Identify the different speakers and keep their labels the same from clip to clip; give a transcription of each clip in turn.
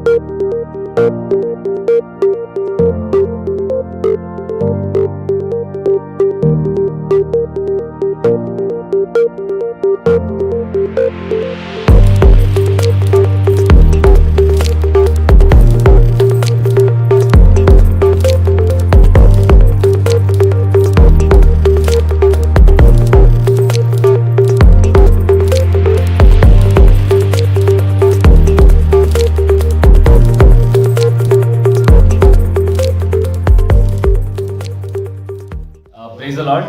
Speaker 1: Praise the Lord.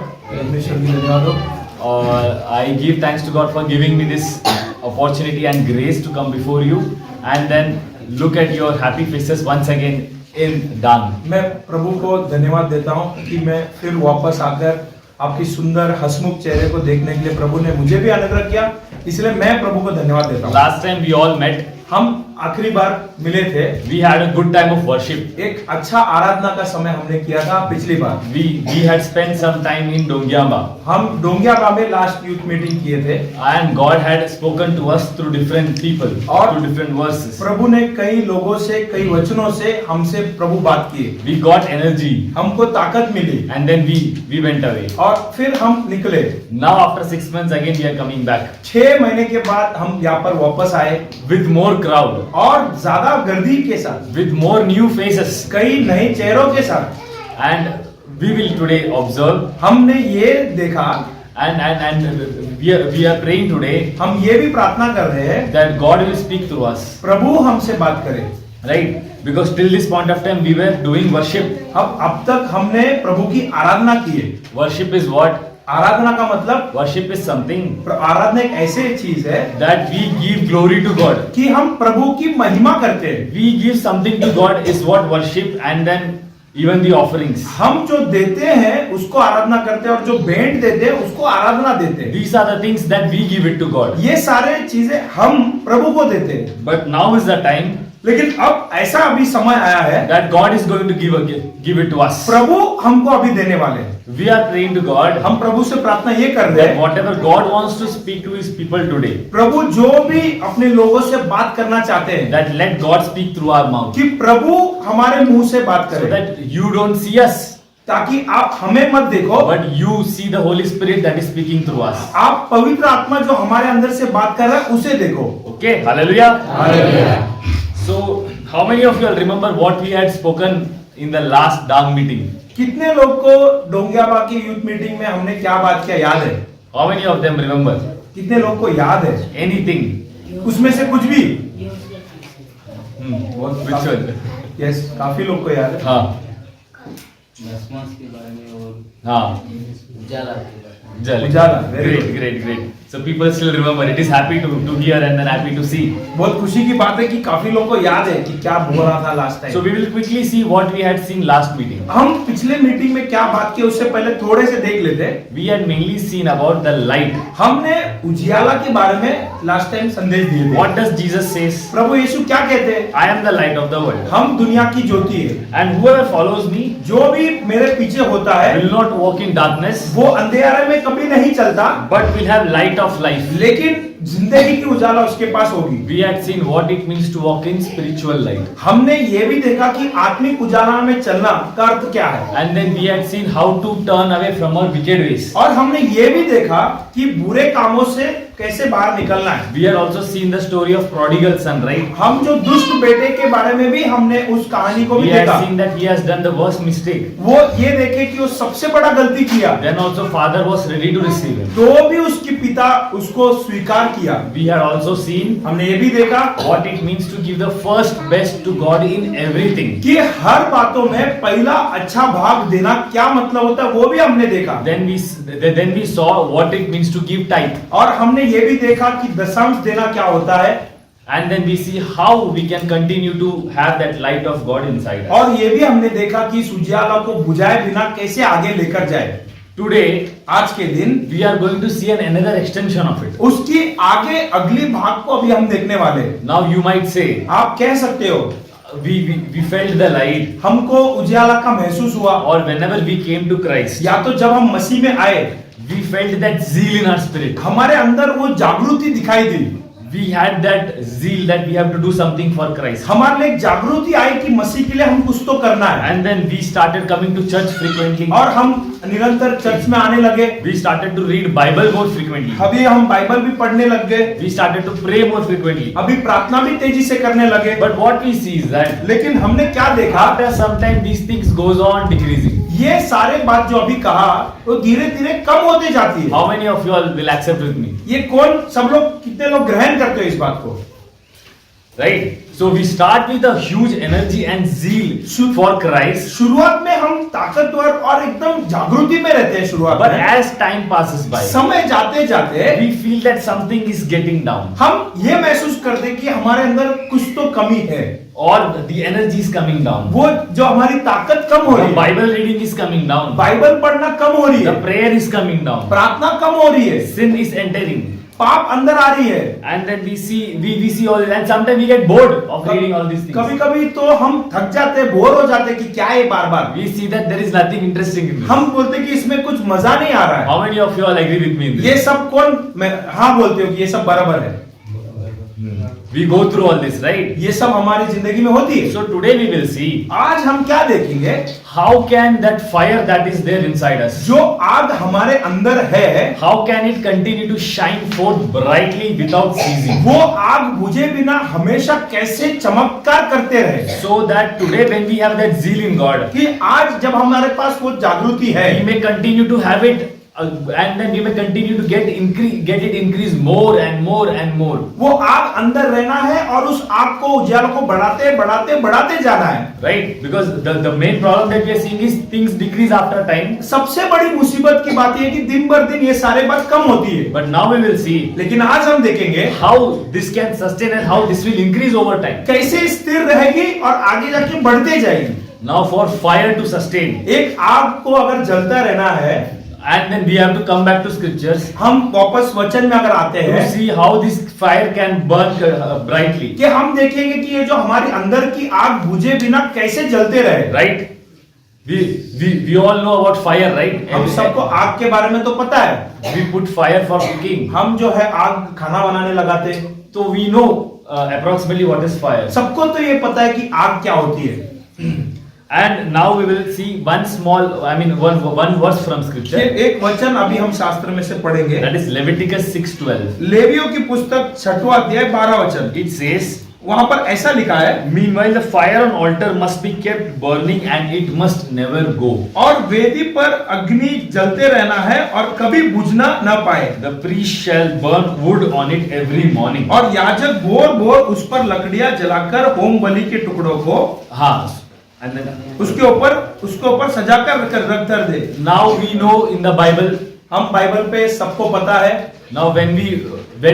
Speaker 1: I give thanks to God for giving me this opportunity and grace to come before you and then look at your happy faces once again in Dang.
Speaker 2: मैं प्रभु को धन्यवाद देता हूँ कि मैं फिर वापस आकर आपकी सुंदर हंसमुख चेहरे को देखने के लिए प्रभु ने मुझे भी अनुग्रह किया, इसलिए मैं प्रभु को धन्यवाद देता हूँ।
Speaker 1: Last time we all met.
Speaker 2: हम आखिरी बार मिले थे।
Speaker 1: We had a good time of worship.
Speaker 2: एक अच्छा आराधना का समय हमने किया था पिछली बार।
Speaker 1: We had spent some time in Dongyamba.
Speaker 2: हम डोंगियाबा में लास्ट यूथ मीटिंग किए थे।
Speaker 1: And God had spoken to us through different people, through different verses.
Speaker 2: प्रभु ने कई लोगों से, कई वचनों से हमसे प्रभु बात किए।
Speaker 1: We got energy.
Speaker 2: हमको ताकत मिली।
Speaker 1: And then we went away.
Speaker 2: और फिर हम निकले।
Speaker 1: Now after 6 months again we are coming back.
Speaker 2: 6 महीने के बाद हम यहाँ पर वापस आए।
Speaker 1: With more crowd.
Speaker 2: और ज्यादा गर्दी के साथ।
Speaker 1: With more new faces.
Speaker 2: कई नए चेहरों के साथ।
Speaker 1: And we will today observe.
Speaker 2: हमने ये देखा।
Speaker 1: And we are praying today.
Speaker 2: हम ये भी प्रार्थना कर रहे हैं
Speaker 1: that God will speak through us.
Speaker 2: प्रभु हमसे बात करे।
Speaker 1: Right? Because till this point of time we were doing worship.
Speaker 2: अब तक हमने प्रभु की आराधना की है।
Speaker 1: Worship is what?
Speaker 2: आराधना का मतलब
Speaker 1: worship is something
Speaker 2: आराधना एक ऐसी चीज है
Speaker 1: that we give glory to God
Speaker 2: कि हम प्रभु की महिमा करते हैं।
Speaker 1: we give something to God is what worship and then even the offerings
Speaker 2: हम जो देते हैं उसको आराधना करते हैं और जो भेंट देते हैं उसको आराधना देते हैं।
Speaker 1: these are the things that we give it to God
Speaker 2: ये सारे चीजें हम प्रभु को देते हैं।
Speaker 1: but now is the time
Speaker 2: लेकिन अब ऐसा अभी समय आया है
Speaker 1: that God is going to give it to us
Speaker 2: प्रभु हमको अभी देने वाले हैं।
Speaker 1: we are praying to God
Speaker 2: हम प्रभु से प्रार्थना ये कर रहे हैं
Speaker 1: whatever God wants to speak to his people today
Speaker 2: प्रभु जो भी अपने लोगों से बात करना चाहते हैं
Speaker 1: that let God speak through our mouth
Speaker 2: कि प्रभु हमारे मुंह से बात करे
Speaker 1: so that you don't see us
Speaker 2: ताकि आप हमें मत देखो
Speaker 1: but you see the Holy Spirit that is speaking through us
Speaker 2: आप पवित्र आत्मा जो हमारे अंदर से बात कर रहा है उसे देखो।
Speaker 1: okay hallelujah so how many of you all remember what we had spoken in the last Dang meeting
Speaker 2: कितने लोग को डोंगियाबा की यूथ मीटिंग में हमने क्या बात किया याद है?
Speaker 1: how many of them remember
Speaker 2: कितने लोग को याद है?
Speaker 1: anything
Speaker 2: उसमें से कुछ भी
Speaker 1: what which one
Speaker 2: यस काफी लोग को याद है।
Speaker 1: हाँ
Speaker 3: के बारे में और
Speaker 1: हाँ
Speaker 2: उजाला
Speaker 1: great so people still remember it is happy to hear and then happy to see
Speaker 2: बहुत खुशी की बात है कि काफी लोग को याद है कि क्या बोल रहा था last time.
Speaker 1: so we will quickly see what we had seen last meeting
Speaker 2: हम पिछले मीटिंग में क्या बात की उससे पहले थोड़े से देख लेते।
Speaker 1: we had mainly seen about the light
Speaker 2: हमने उजियाला के बारे में लास्ट टाइम संदेश दिए थे।
Speaker 1: what does Jesus says
Speaker 2: प्रभु यीशु क्या कहते हैं?
Speaker 1: I am the light of the world
Speaker 2: हम दुनिया की ज्योति है
Speaker 1: and whoever follows me
Speaker 2: जो भी मेरे पीछे होता है
Speaker 1: will not walk in darkness
Speaker 2: वो अंधेरे में कभी नहीं चलता
Speaker 1: but will have light of life
Speaker 2: लेकिन जिंदगी की उजाला उसके पास होगी।
Speaker 1: we had seen what it means to walk in spiritual light
Speaker 2: हमने ये भी देखा कि आत्मिक उजाला में चलना का अर्थ क्या है
Speaker 1: and then we had seen how to turn away from our wicked ways
Speaker 2: और हमने ये भी देखा कि बुरे कामों से कैसे बाहर निकलना है।
Speaker 1: we had also seen the story of prodigal son right
Speaker 2: हम जो दुष्ट बेटे के बारे में भी हमने उस कहानी को भी
Speaker 1: we had
Speaker 2: देखा।
Speaker 1: seen that he has done the worst mistake
Speaker 2: वो ये देखे कि वो सबसे बड़ा गलती किया
Speaker 1: then also father was ready to receive him
Speaker 2: तो भी उसके पिता उसको स्वीकार किया।
Speaker 1: we had also seen
Speaker 2: हमने ये भी देखा
Speaker 1: what it means to give the first best to God in everything
Speaker 2: कि हर बातों में पहला अच्छा भाग देना क्या मतलब होता है वो भी हमने देखा।
Speaker 1: then we saw what it means to give tithe
Speaker 2: और हमने ये भी देखा कि दशमांश देना क्या होता है
Speaker 1: and then we see how we can continue to have that light of God inside us
Speaker 2: और ये भी हमने देखा कि इस उजियाला को बुझाए बिना कैसे आगे लेकर जाए।
Speaker 1: today
Speaker 2: आज के दिन
Speaker 1: we are going to see another extension of it
Speaker 2: उसकी आगे अगली भाग को अभी हम देखने वाले।
Speaker 1: now you might say
Speaker 2: आप कह सकते हो
Speaker 1: we felt the light
Speaker 2: हमको उजियाला का महसूस हुआ
Speaker 1: or whenever we came to Christ
Speaker 2: या तो जब हम मसीह में आए
Speaker 1: we felt that zeal in our spirit
Speaker 2: हमारे अंदर वो जागृति दिखाई दी
Speaker 1: we had that zeal that we have to do something for Christ.
Speaker 2: हमारे लिए एक जागृति आई कि मसीह के लिए हम कुछ तो करना है,
Speaker 1: And then we started coming to church frequently.
Speaker 2: और हम निरंतर चर्च में आने लगे।
Speaker 1: We started to read Bible more frequently.
Speaker 2: अभी हम बाइबल भी पढ़ने लग गए,
Speaker 1: We started to pray more frequently.
Speaker 2: अभी प्रार्थना भी तेजी से करने लगे।
Speaker 1: But what we see is that
Speaker 2: लेकिन हमने क्या देखा,
Speaker 1: after some time these things goes on decreasing.
Speaker 2: ये सारे बात जो अभी कहा वो धीरे धीरे कम होते जाती है।
Speaker 1: How many of you all will accept with me?
Speaker 2: ये कौन, सब लोग, कितने लोग ग्रहण करते हो इस बात को?
Speaker 1: Right? So we start with a huge energy and zeal for Christ.
Speaker 2: शुरुआत में हम ताकतवर और एकदम जागृति में रहते हैं शुरुआत
Speaker 1: But
Speaker 2: में।
Speaker 1: as time passes by,
Speaker 2: समय जाते जाते
Speaker 1: we feel that something is getting down.
Speaker 2: हम ये महसूस करते हैं कि हमारे अंदर कुछ तो कमी है,
Speaker 1: Or the energy is coming down.
Speaker 2: वो जो हमारी ताकत कम हो
Speaker 1: The
Speaker 2: रही है,
Speaker 1: Bible reading is coming down.
Speaker 2: Bible पढ़ना कम हो रही
Speaker 1: The
Speaker 2: है,
Speaker 1: prayer is coming down.
Speaker 2: प्रार्थना कम हो रही है,
Speaker 1: Sin is entering.
Speaker 2: पाप अंदर आ रही है।
Speaker 1: And then we see all this, and sometimes we get bored of reading all these things.
Speaker 2: कभी कभी तो हम थक जाते हैं, बोर हो जाते हैं कि क्या है बार बार।
Speaker 1: We see that there is nothing interesting in this.
Speaker 2: हम बोलते हैं कि इसमें कुछ मजा नहीं आ रहा है।
Speaker 1: How many of you all agree with me in this?
Speaker 2: ये सब कौन, मैं हाँ बोलते हो कि ये सब बराबर है,
Speaker 1: We go through all this, right?
Speaker 2: ये सब हमारी जिंदगी में होती है।
Speaker 1: So today we will see
Speaker 2: आज हम क्या देखेंगे,
Speaker 1: how can that fire that is there inside us,
Speaker 2: जो आग हमारे अंदर है,
Speaker 1: how can it continue to shine forth brightly without ceasing,
Speaker 2: वो आग बुझे बिना हमेशा कैसे चमत्कार करते रहे,
Speaker 1: so that today when we have that zeal in God,
Speaker 2: कि आज जब हमारे पास वो जागृति है,
Speaker 1: we may continue to have it, and then we may continue to get it increase more and more and more.
Speaker 2: वो आग अंदर रहना है और उस आग को, उजाला को बढ़ाते बढ़ाते बढ़ाते जाना है।
Speaker 1: Right? Because the main problem that we are seeing is things decrease after time.
Speaker 2: सबसे बड़ी मुसीबत की बात यह है कि दिन भर दिन ये सारे बात कम होती है।
Speaker 1: But now we will see
Speaker 2: लेकिन आज हम देखेंगे
Speaker 1: how this can sustain and how this will increase over time.
Speaker 2: कैसे स्थिर रहेगी और आगे जाके बढ़ते जाएगी।
Speaker 1: Now for fire to sustain,
Speaker 2: एक आग को अगर जलता रहना है,
Speaker 1: and then we have to come back to scriptures
Speaker 2: हम वापस वचन में अगर आते
Speaker 1: to
Speaker 2: हैं
Speaker 1: see how this fire can burn brightly.
Speaker 2: कि हम देखेंगे कि ये जो हमारी अंदर की आग बुझे बिना कैसे जलते रहे।
Speaker 1: Right? We all know about fire, right?
Speaker 2: हम सबको आग के बारे में तो पता है।
Speaker 1: We put fire for cooking.
Speaker 2: हम जो है आग खाना बनाने लगाते हैं,
Speaker 1: So we know approximately what is fire.
Speaker 2: सबको तो ये पता है कि आग क्या होती है।
Speaker 1: And now we will see one verse from scripture.
Speaker 2: ये एक वचन अभी हम शास्त्र में से पढ़ेंगे,
Speaker 1: That is Leviticus 6:12.
Speaker 2: लेवियों की पुस्तक 6वां अध्याय 12 वचन।
Speaker 1: It says,
Speaker 2: वहां पर ऐसा लिखा है,
Speaker 1: meanwhile the fire on altar must be kept burning and it must never go.
Speaker 2: और वेदी पर अग्नि जलते रहना है और कभी बुझना न पाए।
Speaker 1: The priest shall burn wood on it every morning.
Speaker 2: और याजक भोर भोर उस पर लकड़ियां जलाकर होम बलि के टुकड़ों को
Speaker 1: हाँ, and then
Speaker 2: उसके ऊपर सजाकर रख कर दे।
Speaker 1: now we know in the Bible.
Speaker 2: हम बाइबल पे सबको पता है,
Speaker 1: Now when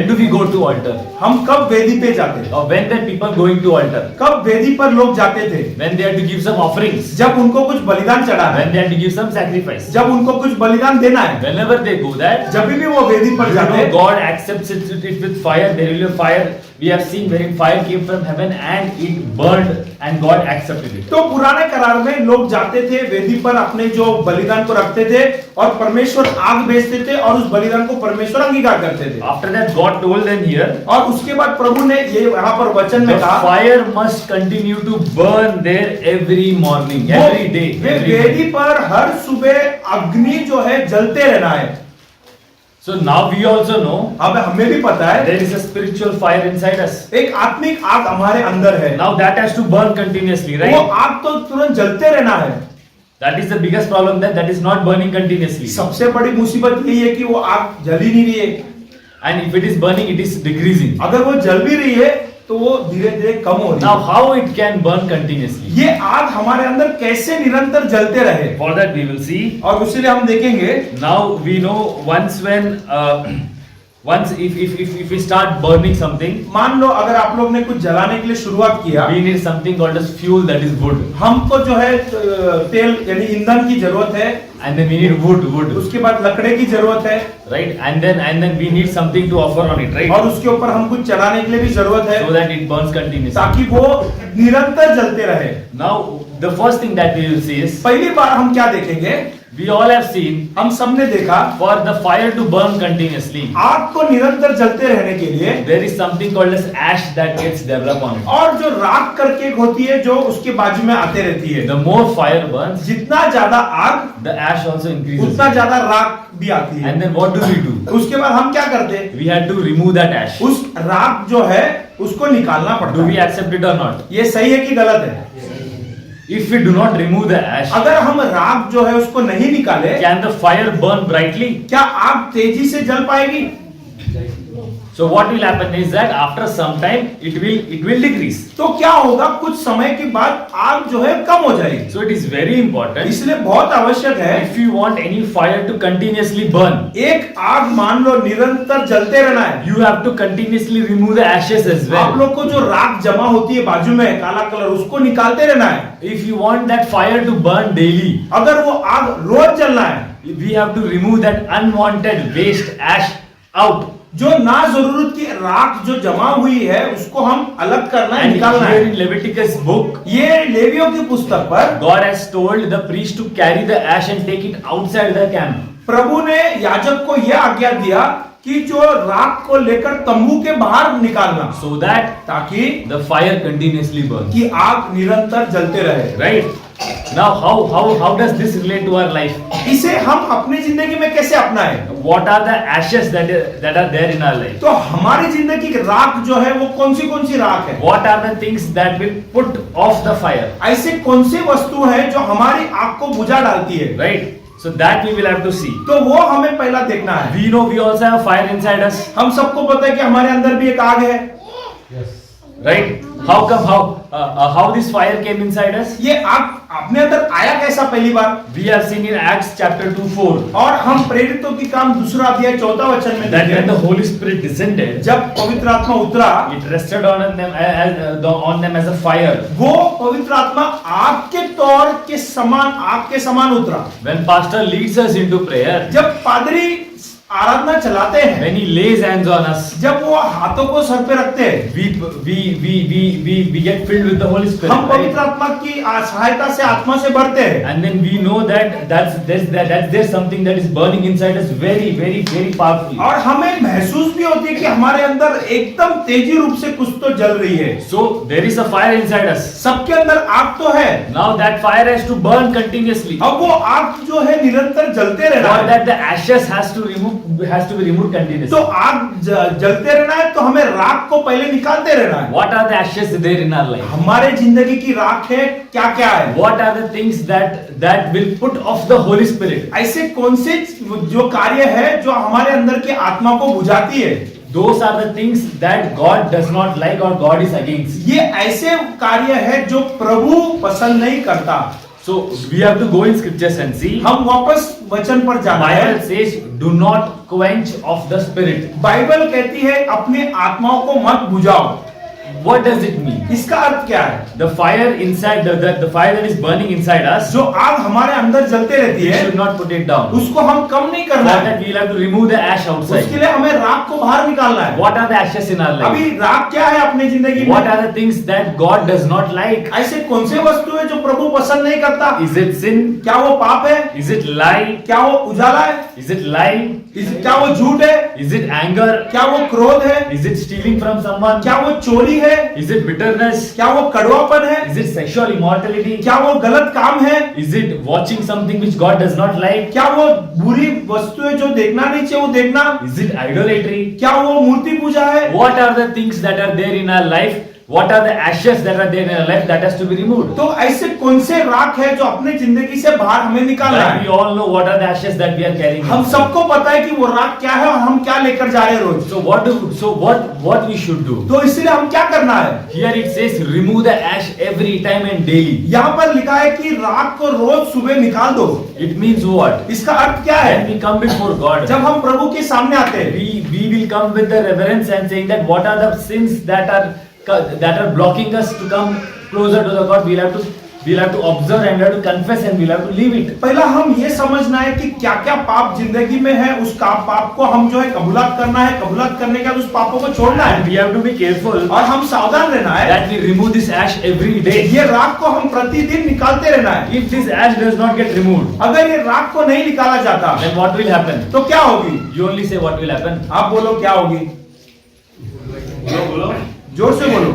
Speaker 1: do we go to altar?
Speaker 2: हम कब वेदी पे जाते थे,
Speaker 1: Or when that people going to altar?
Speaker 2: कब वेदी पर लोग जाते थे,
Speaker 1: When they had to give some offerings.
Speaker 2: जब उनको कुछ बलिदान चढ़ाना है,
Speaker 1: When they had to give some sacrifice.
Speaker 2: जब उनको कुछ बलिदान देना है,
Speaker 1: Whenever they go that,
Speaker 2: जब भी वो वेदी पर
Speaker 1: you
Speaker 2: जाते
Speaker 1: know
Speaker 2: हैं,
Speaker 1: God accepts it with fire. There will be a fire. We have seen wherein fire came from heaven and it burned and God accepted it.
Speaker 2: तो पुराने करार में लोग जाते थे वेदी पर, अपने जो बलिदान को रखते थे और परमेश्वर आग भेजते थे और उस बलिदान को परमेश्वर अंगीकार करते थे।
Speaker 1: After that God told them here,
Speaker 2: और उसके बाद प्रभु ने ये यहाँ पर वचन में
Speaker 1: the
Speaker 2: कहा,
Speaker 1: fire must continue to burn there every morning, every day.
Speaker 2: Way
Speaker 1: every day.
Speaker 2: वेदी पर हर सुबह अग्नि जो है जलते रहना है।
Speaker 1: So now we also know
Speaker 2: अब हमें भी पता है
Speaker 1: there is a spiritual fire inside us.
Speaker 2: एक आत्मिक आग हमारे अंदर है।
Speaker 1: Now that has to burn continuously,
Speaker 2: वो
Speaker 1: right?
Speaker 2: आग तो तुरंत जलते रहना है।
Speaker 1: That is the biggest problem, that is not burning continuously.
Speaker 2: सबसे बड़ी मुसीबत यही है कि वो आग जल ही नहीं रही है।
Speaker 1: And if it is burning, it is decreasing.
Speaker 2: अगर वो जल भी रही है तो वो धीरे धीरे कम हो रही
Speaker 1: Now
Speaker 2: है।
Speaker 1: how it can burn continuously?
Speaker 2: ये आग हमारे अंदर कैसे निरंतर जलते रहे,
Speaker 1: For that we will see.
Speaker 2: और उसीलिए हम देखेंगे।
Speaker 1: Now we know once if we start burning something,
Speaker 2: मान लो अगर आप लोग ने कुछ जलाने के लिए शुरुआत किया,
Speaker 1: we need something called as fuel, that is wood.
Speaker 2: हमको जो है तेल यानी ईंधन की जरूरत है,
Speaker 1: And then we need wood.
Speaker 2: उसके बाद लकड़े की जरूरत है,
Speaker 1: Right? And then we need something to offer on it, right?
Speaker 2: और उसके ऊपर हम कुछ चलाने के लिए भी जरूरत है
Speaker 1: So that it burns continuously.
Speaker 2: ताकि वो निरंतर जलते रहे।
Speaker 1: Now the first thing that we will see is
Speaker 2: पहली बार हम क्या देखेंगे,
Speaker 1: We all have seen
Speaker 2: हम सबने देखा
Speaker 1: for the fire to burn continuously.
Speaker 2: आग को निरंतर जलते रहने के लिए
Speaker 1: There is something called as ash that gets developed on it.
Speaker 2: और जो राख करके एक होती है जो उसके बाजू में आते रहती है,
Speaker 1: The more fire burns,
Speaker 2: जितना ज्यादा आग
Speaker 1: the ash also increases.
Speaker 2: उतना ज्यादा राख भी आती है।
Speaker 1: And then what do?
Speaker 2: उसके बाद हम क्या करते हैं?
Speaker 1: We had to remove that ash.
Speaker 2: उस राख जो है उसको निकालना
Speaker 1: Do
Speaker 2: पड़ता
Speaker 1: we
Speaker 2: है।
Speaker 1: accept it or not?
Speaker 2: ये सही है कि गलत है?
Speaker 1: If we do not remove the ash,
Speaker 2: अगर हम राख जो है उसको नहीं निकाले,
Speaker 1: can the fire burn brightly?
Speaker 2: क्या आग तेजी से जल पाएगी?
Speaker 1: So what will happen is that after some time it will decrease.
Speaker 2: तो क्या होगा, कुछ समय के बाद आग जो है कम हो जाएगी।
Speaker 1: So it is very important.
Speaker 2: इसलिए बहुत आवश्यक है,
Speaker 1: If you want any fire to continuously burn,
Speaker 2: एक आग मान लो निरंतर जलते रहना है,
Speaker 1: you have to continuously remove the ashes as
Speaker 2: आप
Speaker 1: well.
Speaker 2: लोग को जो राख जमा होती है बाजू में काला कलर, उसको निकालते रहना है।
Speaker 1: If you want that fire to burn daily,
Speaker 2: अगर वो आग रोज जलना है,
Speaker 1: we have to remove that unwanted waste ash out.
Speaker 2: जो ना जरूरत की राख जो जमा हुई है उसको हम अलग करना है,
Speaker 1: And
Speaker 2: निकालना
Speaker 1: here
Speaker 2: है।
Speaker 1: in Leviticus book,
Speaker 2: ये लेवियों की पुस्तक पर
Speaker 1: God has told the priest to carry the ash and take it outside the camp.
Speaker 2: प्रभु ने याजक को यह आज्ञा दिया कि जो राख को लेकर तंबू के बाहर निकालना,
Speaker 1: So that
Speaker 2: ताकि
Speaker 1: the fire continuously burns.
Speaker 2: कि आग निरंतर जलते रहे।
Speaker 1: Right? Now how does this relate to our life?
Speaker 2: इसे हम अपनी जिंदगी में कैसे अपनाएं?
Speaker 1: What are the ashes that are there in our life?
Speaker 2: तो हमारी जिंदगी की राख जो है वो कौन सी राख है?
Speaker 1: What are the things that will put off the fire?
Speaker 2: ऐसे कौन सी वस्तु है जो हमारी आग को बुझा डालती है?
Speaker 1: Right? So that we will have to see.
Speaker 2: तो वो हमें पहला देखना है।
Speaker 1: We know we also have fire inside us.
Speaker 2: हम सबको पता है कि हमारे अंदर भी एक आग है।
Speaker 1: Right? How come how this fire came inside us?
Speaker 2: ये आग अपने अंदर आया कैसा पहली बार?
Speaker 1: We have seen in Acts chapter 2:4
Speaker 2: और हम प्रेरितों की काम 2 अध्याय 4 वचन में
Speaker 1: that when
Speaker 2: देखें,
Speaker 1: the Holy Spirit descended,
Speaker 2: जब पवित्र आत्मा उतरा,
Speaker 1: it rested on them as a fire.
Speaker 2: वो पवित्र आत्मा आग के तौर के समान, आग के समान उतरा।
Speaker 1: When pastor leads us into prayer,
Speaker 2: जब पादरी आराधना चलाते हैं,
Speaker 1: when he lays hands on us,
Speaker 2: जब वो हाथों को सर पे रखते हैं,
Speaker 1: we get filled with the Holy Spirit.
Speaker 2: हम
Speaker 1: right?
Speaker 2: पवित्र आत्मा की सहायता से आत्मा से भरते हैं।
Speaker 1: And then we know that there's something that is burning inside us very powerfully.
Speaker 2: और हमें महसूस भी होती है कि हमारे अंदर एकदम तेजी रूप से कुछ तो जल रही है।
Speaker 1: So there is a fire inside us.
Speaker 2: सबके अंदर आग तो है,
Speaker 1: Now that fire has to burn continuously.
Speaker 2: अब वो आग जो है निरंतर जलते रहना
Speaker 1: For
Speaker 2: है।
Speaker 1: that the ashes has to be removed continuously.
Speaker 2: तो आग जलते रहना है, तो हमें राख को पहले निकालते रहना है।
Speaker 1: What are the ashes there in our life?
Speaker 2: हमारे जिंदगी की राख है, क्या क्या है?
Speaker 1: What are the things that will put off the Holy Spirit?
Speaker 2: ऐसे कौन से जो कार्य है जो हमारे अंदर की आत्मा को बुझाती है?
Speaker 1: Those are the things that God does not like or God is against.
Speaker 2: ये ऐसे कार्य है जो प्रभु पसंद नहीं करता।
Speaker 1: So we have to go in scriptures and see.
Speaker 2: हम वापस वचन पर जाना है।
Speaker 1: Bible says, "Do not quench of the spirit."
Speaker 2: Bible कहती है अपने आत्माओं को मत बुझाओ।
Speaker 1: What does it mean?
Speaker 2: इसका अर्थ क्या है?
Speaker 1: The fire inside the fire that is burning inside us,
Speaker 2: जो आग हमारे अंदर जलते रहती
Speaker 1: we
Speaker 2: है,
Speaker 1: should not put it down.
Speaker 2: उसको हम कम नहीं
Speaker 1: For
Speaker 2: करना है।
Speaker 1: that we will have to remove the ash
Speaker 2: उसके
Speaker 1: outside.
Speaker 2: लिए हमें राख को बाहर निकालना है।
Speaker 1: What are the ashes in our life?
Speaker 2: अभी राख क्या है अपनी जिंदगी
Speaker 1: What
Speaker 2: में?
Speaker 1: are the things that God does not like?
Speaker 2: ऐसे कौन से वस्तु है जो प्रभु पसंद नहीं करता?
Speaker 1: Is it sin?
Speaker 2: क्या वो पाप है?
Speaker 1: Is it lie?
Speaker 2: क्या वो उजाला है?
Speaker 1: Is it lying?
Speaker 2: क्या वो झूठ है?
Speaker 1: Is it anger?
Speaker 2: क्या वो क्रोध है?
Speaker 1: Is it stealing from someone?
Speaker 2: क्या वो चोरी है?
Speaker 1: Is it bitterness?
Speaker 2: क्या वो कड़वापन है?
Speaker 1: Is it sexual immorality?
Speaker 2: क्या वो गलत काम है?
Speaker 1: Is it watching something which God does not like?
Speaker 2: क्या वो बुरी वस्तु है जो देखना नहीं चाहिए वो देखना?
Speaker 1: Is it idolatry?
Speaker 2: क्या वो मूर्ति पूजा है?
Speaker 1: What are the things that are there in our life? What are the ashes that are there in our life that has to be removed?
Speaker 2: तो ऐसे कौन से राख है जो अपने जिंदगी से बाहर हमें निकालना
Speaker 1: Like we
Speaker 2: है?
Speaker 1: all know what are the ashes that we are carrying.
Speaker 2: हम सबको पता है कि वो राख क्या है और हम क्या लेकर जा रहे हैं रोज।
Speaker 1: So what we should do?
Speaker 2: तो इसलिए हम क्या करना है?
Speaker 1: Here it says remove the ash every time and daily.
Speaker 2: यहाँ पर लिखा है कि राख को रोज सुबह निकाल दो।
Speaker 1: It means what?
Speaker 2: इसका अर्थ क्या है?
Speaker 1: When we come before God,
Speaker 2: जब हम प्रभु के सामने आते हैं,
Speaker 1: we will come with the reverence and saying that what are the sins that are blocking us to come closer to the God. We'll have to we'll have to observe and we'll have to confess and we'll have to leave it.
Speaker 2: पहला हम ये समझना है कि क्या क्या पाप जिंदगी में है, उस पाप को हम जो है कबूलात करना है, कबूलात करने के बाद उस पापों को छोड़ना है।
Speaker 1: And we have to be careful
Speaker 2: और हम सावधान रहना है
Speaker 1: that we remove this ash every day.
Speaker 2: ये राख को हम प्रतिदिन निकालते रहना है।
Speaker 1: If this ash does not get removed,
Speaker 2: अगर ये राख को नहीं निकाला जाता
Speaker 1: then what will happen?
Speaker 2: तो क्या होगी?
Speaker 1: You only say what will happen.
Speaker 2: आप बोलो क्या होगी?
Speaker 3: बोलो
Speaker 2: जोर से बोलो।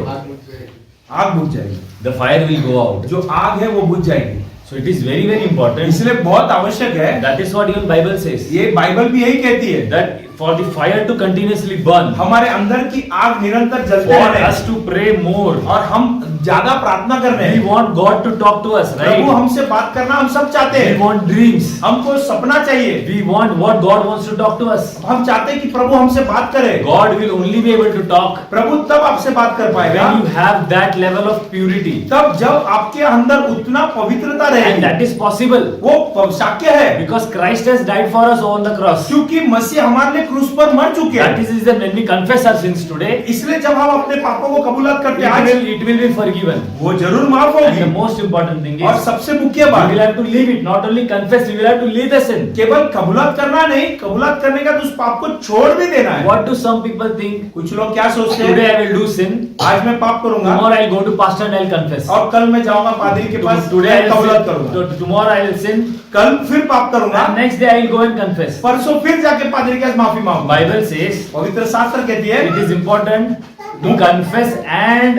Speaker 2: आग बुझ जाएगी।
Speaker 1: The fire will go out.
Speaker 2: जो आग है वो बुझ जाएगी।
Speaker 1: So it is very very important.
Speaker 2: इसलिए बहुत आवश्यक है,
Speaker 1: That is what even Bible says.
Speaker 2: ये बाइबल भी यही कहती है,
Speaker 1: That for the fire to continuously burn,
Speaker 2: हमारे अंदर की आग निरंतर जलते
Speaker 1: for
Speaker 2: रहना
Speaker 1: us to pray more,
Speaker 2: और हम ज्यादा प्रार्थना कर रहे
Speaker 1: we
Speaker 2: हैं।
Speaker 1: want God to talk to us,
Speaker 2: Prabhu
Speaker 1: right?
Speaker 2: हमसे बात करना हम सब चाहते
Speaker 1: We
Speaker 2: हैं।
Speaker 1: want dreams.
Speaker 2: हमको सपना चाहिए।
Speaker 1: We want what God wants to talk to us.
Speaker 2: हम चाहते हैं कि प्रभु हमसे बात करे।
Speaker 1: God will only be able to talk
Speaker 2: प्रभु तब आपसे बात कर पाएगा
Speaker 1: when you have that level of purity.
Speaker 2: तब जब आपके अंदर उतना पवित्रता
Speaker 1: And
Speaker 2: रहेगी।
Speaker 1: that is possible
Speaker 2: वो शक्य है
Speaker 1: because Christ has died for us on the cross.
Speaker 2: क्योंकि मसीह हमारे लिए क्रूस पर मर चुके
Speaker 1: That
Speaker 2: हैं।
Speaker 1: is the reason when we confess our sins today,
Speaker 2: इसलिए जब हम अपने पापों को कबूलात करते हैं आज,
Speaker 1: it will be forgiven.
Speaker 2: वो जरूर माफ
Speaker 1: And the
Speaker 2: होगी।
Speaker 1: most important thing
Speaker 2: और
Speaker 1: is
Speaker 2: सबसे मुख्य
Speaker 1: we
Speaker 2: बात,
Speaker 1: will have to leave it. Not only confess, we will have to leave the sin.
Speaker 2: केवल कबूलात करना नहीं, कबूलात करने का तो उस पाप को छोड़ भी देना है।
Speaker 1: What do some people think?
Speaker 2: कुछ लोग क्या सोचते
Speaker 1: Today
Speaker 2: हैं,
Speaker 1: I will do sin.
Speaker 2: आज मैं पाप करूंगा
Speaker 1: Tomorrow I will go to pastor and I will confess.
Speaker 2: और कल मैं जाऊंगा पादरी के पास,
Speaker 1: Today I
Speaker 2: मैं कबूलात
Speaker 1: will
Speaker 2: करूंगा।
Speaker 1: sin. Tomorrow I will sin.
Speaker 2: कल फिर पाप करूंगा,
Speaker 1: And next day I will go and confess.
Speaker 2: परसों फिर जाके पादरी के पास माफी मांगूंगा।
Speaker 1: Bible says
Speaker 2: पवित्र शास्त्र कहती है,
Speaker 1: it is important to confess and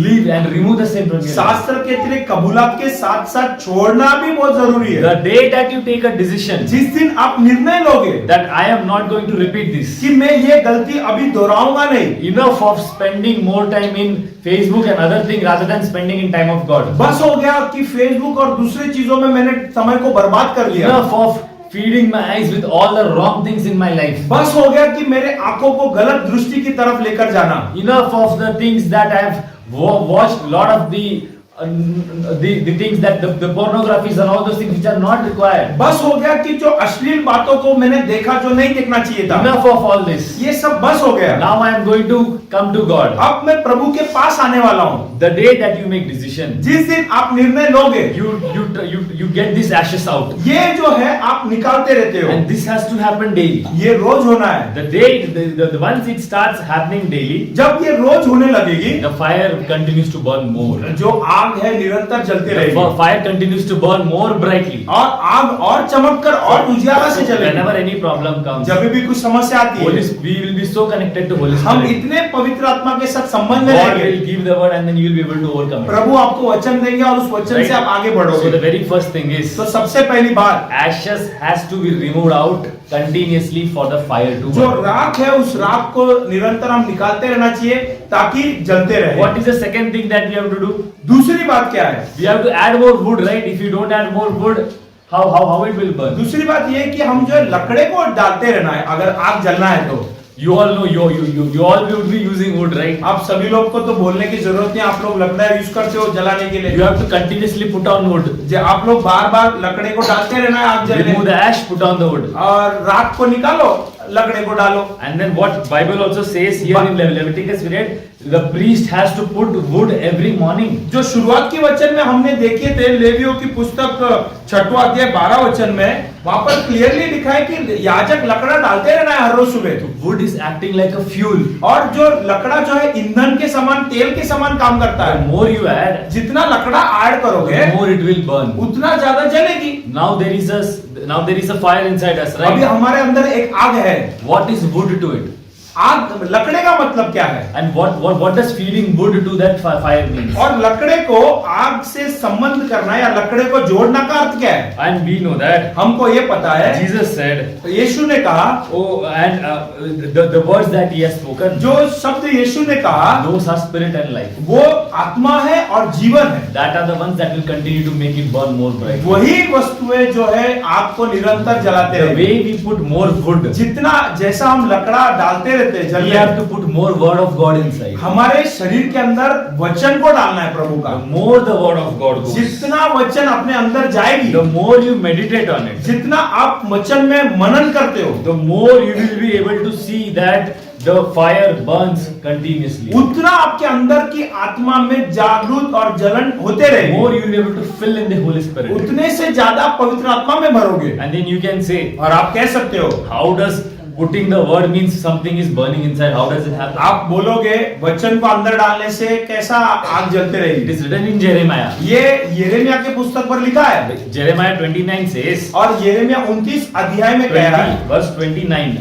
Speaker 1: leave and remove the sin from your life.
Speaker 2: शास्त्र कहती है कबूलात के साथ साथ छोड़ना भी बहुत जरूरी है।
Speaker 1: The day that you take a decision
Speaker 2: जिस दिन आप निर्णय लोगे
Speaker 1: that I am not going to repeat this,
Speaker 2: कि मैं ये गलती अभी दोहराऊंगा नहीं,
Speaker 1: enough of spending more time in Facebook and other things rather than spending in time of God.
Speaker 2: बस हो गया कि फेसबुक और दूसरी चीजों में मैंने समय को बर्बाद कर लिया।
Speaker 1: Enough of feeding my eyes with all the wrong things in my life.
Speaker 2: बस हो गया कि मेरे आंखों को गलत दृष्टि की तरफ लेकर जाना।
Speaker 1: Enough of the things that I have watched, lot of the things that the pornographies and all those things which are not required.
Speaker 2: बस हो गया कि जो अश्लील बातों को मैंने देखा जो नहीं देखना चाहिए था।
Speaker 1: Enough of all this.
Speaker 2: ये सब बस हो गया।
Speaker 1: Now I am going to come to God.
Speaker 2: अब मैं प्रभु के पास आने वाला हूँ।
Speaker 1: The day that you make decision,
Speaker 2: जिस दिन आप निर्णय लोगे,
Speaker 1: you get these ashes out,
Speaker 2: ये जो है आप निकालते रहते हो।
Speaker 1: and this has to happen daily.
Speaker 2: ये रोज होना है।
Speaker 1: The day the once it starts happening daily,
Speaker 2: जब ये रोज होने लगेगी,
Speaker 1: the fire continues to burn more.
Speaker 2: जो आग है निरंतर जलती
Speaker 1: The
Speaker 2: रहेगी
Speaker 1: fire continues to burn more brightly.
Speaker 2: और आग और चमककर और उजियारा से
Speaker 1: Whenever
Speaker 2: जलेगी।
Speaker 1: any problem comes,
Speaker 2: जब भी कुछ समस्या आती
Speaker 1: we
Speaker 2: है,
Speaker 1: will be so connected to Holy
Speaker 2: हम
Speaker 1: Spirit.
Speaker 2: इतने पवित्र आत्मा के साथ संबंध में
Speaker 1: God
Speaker 2: रहेंगे।
Speaker 1: will give the word and then you will be able to overcome it.
Speaker 2: प्रभु आपको वचन देंगे और उस वचन
Speaker 1: Right.
Speaker 2: से आप आगे
Speaker 1: So the
Speaker 2: बढ़ोगे।
Speaker 1: very first thing is
Speaker 2: तो सबसे पहली बात,
Speaker 1: ashes has to be removed out continuously for the fire to
Speaker 2: जो
Speaker 1: burn.
Speaker 2: राख है उस राख को निरंतर हम निकालते रहना चाहिए ताकि जलते रहे।
Speaker 1: What is the second thing that we have to do?
Speaker 2: दूसरी बात क्या है?
Speaker 1: We have to add more wood, right? If you don't add more wood, how it will burn?
Speaker 2: दूसरी बात ये है कि हम जो है लकड़े को डालते रहना है अगर आग जलना है तो।
Speaker 1: You all know you all would be using wood, right?
Speaker 2: आप सभी लोग को तो बोलने की जरूरत नहीं, आप लोग लकड़ा यूज करते हो जलाने के
Speaker 1: You
Speaker 2: लिए।
Speaker 1: have to continuously put on wood.
Speaker 2: जो आप लोग बार बार लकड़े को डालते रहना है आग जलने,
Speaker 1: Remove the ash, put on the wood.
Speaker 2: और राख को निकालो, लकड़े को डालो।
Speaker 1: And then what Bible also says here in Leviticus we read, the priest has to put wood every morning.
Speaker 2: जो शुरुआत के वचन में हमने देखे थे लेवियों की पुस्तक 6वां अध्याय 12 वचन में, वहां पर क्लियरली लिखा है कि याजक लकड़ा डालते रहना है हर रोज सुबह।
Speaker 1: Wood is acting like a fuel.
Speaker 2: और जो लकड़ा जो है ईंधन के समान, तेल के समान काम करता
Speaker 1: The
Speaker 2: है।
Speaker 1: more you add,
Speaker 2: जितना लकड़ा ऐड करोगे
Speaker 1: the more it will burn.
Speaker 2: उतना ज्यादा जलेगी।
Speaker 1: Now there is a fire inside us,
Speaker 2: अभी
Speaker 1: right?
Speaker 2: हमारे अंदर एक आग है।
Speaker 1: What is wood to it?
Speaker 2: आग, लकड़े का मतलब क्या है?
Speaker 1: And what does feeding wood to that fire means?
Speaker 2: और लकड़े को आग से संबंध करना या लकड़े को जोड़ना का अर्थ क्या है?
Speaker 1: And we know that
Speaker 2: हमको ये पता है,
Speaker 1: Jesus said,
Speaker 2: तो यीशु ने कहा,
Speaker 1: oh, and the words that he has spoken,
Speaker 2: जो शब्द यीशु ने कहा
Speaker 1: those are spirit and life.
Speaker 2: वो आत्मा है और जीवन है।
Speaker 1: That are the ones that will continue to make it burn more bright.
Speaker 2: वही वस्तुएं जो है आग को निरंतर जलाते
Speaker 1: The
Speaker 2: हैं।
Speaker 1: way we put more wood,
Speaker 2: जितना जैसा हम लकड़ा डालते रहते हैं
Speaker 1: we
Speaker 2: जलने,
Speaker 1: have to put more word of God inside.
Speaker 2: हमारे शरीर के अंदर वचन को डालना है प्रभु का।
Speaker 1: The more the word of God goes,
Speaker 2: जितना वचन अपने अंदर जाएगी,
Speaker 1: the more you meditate on it,
Speaker 2: जितना आप वचन में मनन करते हो,
Speaker 1: the more you will be able to see that the fire burns continuously.
Speaker 2: उतना आपके अंदर की आत्मा में जागरूक और जलन होते रहे,
Speaker 1: More you will be able to fill in the Holy Spirit.
Speaker 2: उतने से ज्यादा पवित्र आत्मा में भरोगे।
Speaker 1: And then you can say,
Speaker 2: और आप कह सकते हो,
Speaker 1: how does putting the word means something is burning inside? How does it happen?
Speaker 2: आप बोलोगे वचन को अंदर डालने से कैसा आग जलते
Speaker 1: It
Speaker 2: रहेगी।
Speaker 1: is written in Jeremiah.
Speaker 2: ये यिर्मयाह के पुस्तक पर लिखा है,
Speaker 1: Jeremiah 29 says,
Speaker 2: और यिर्मयाह 29 अध्याय में कह रहा है,
Speaker 1: 20 verse 29,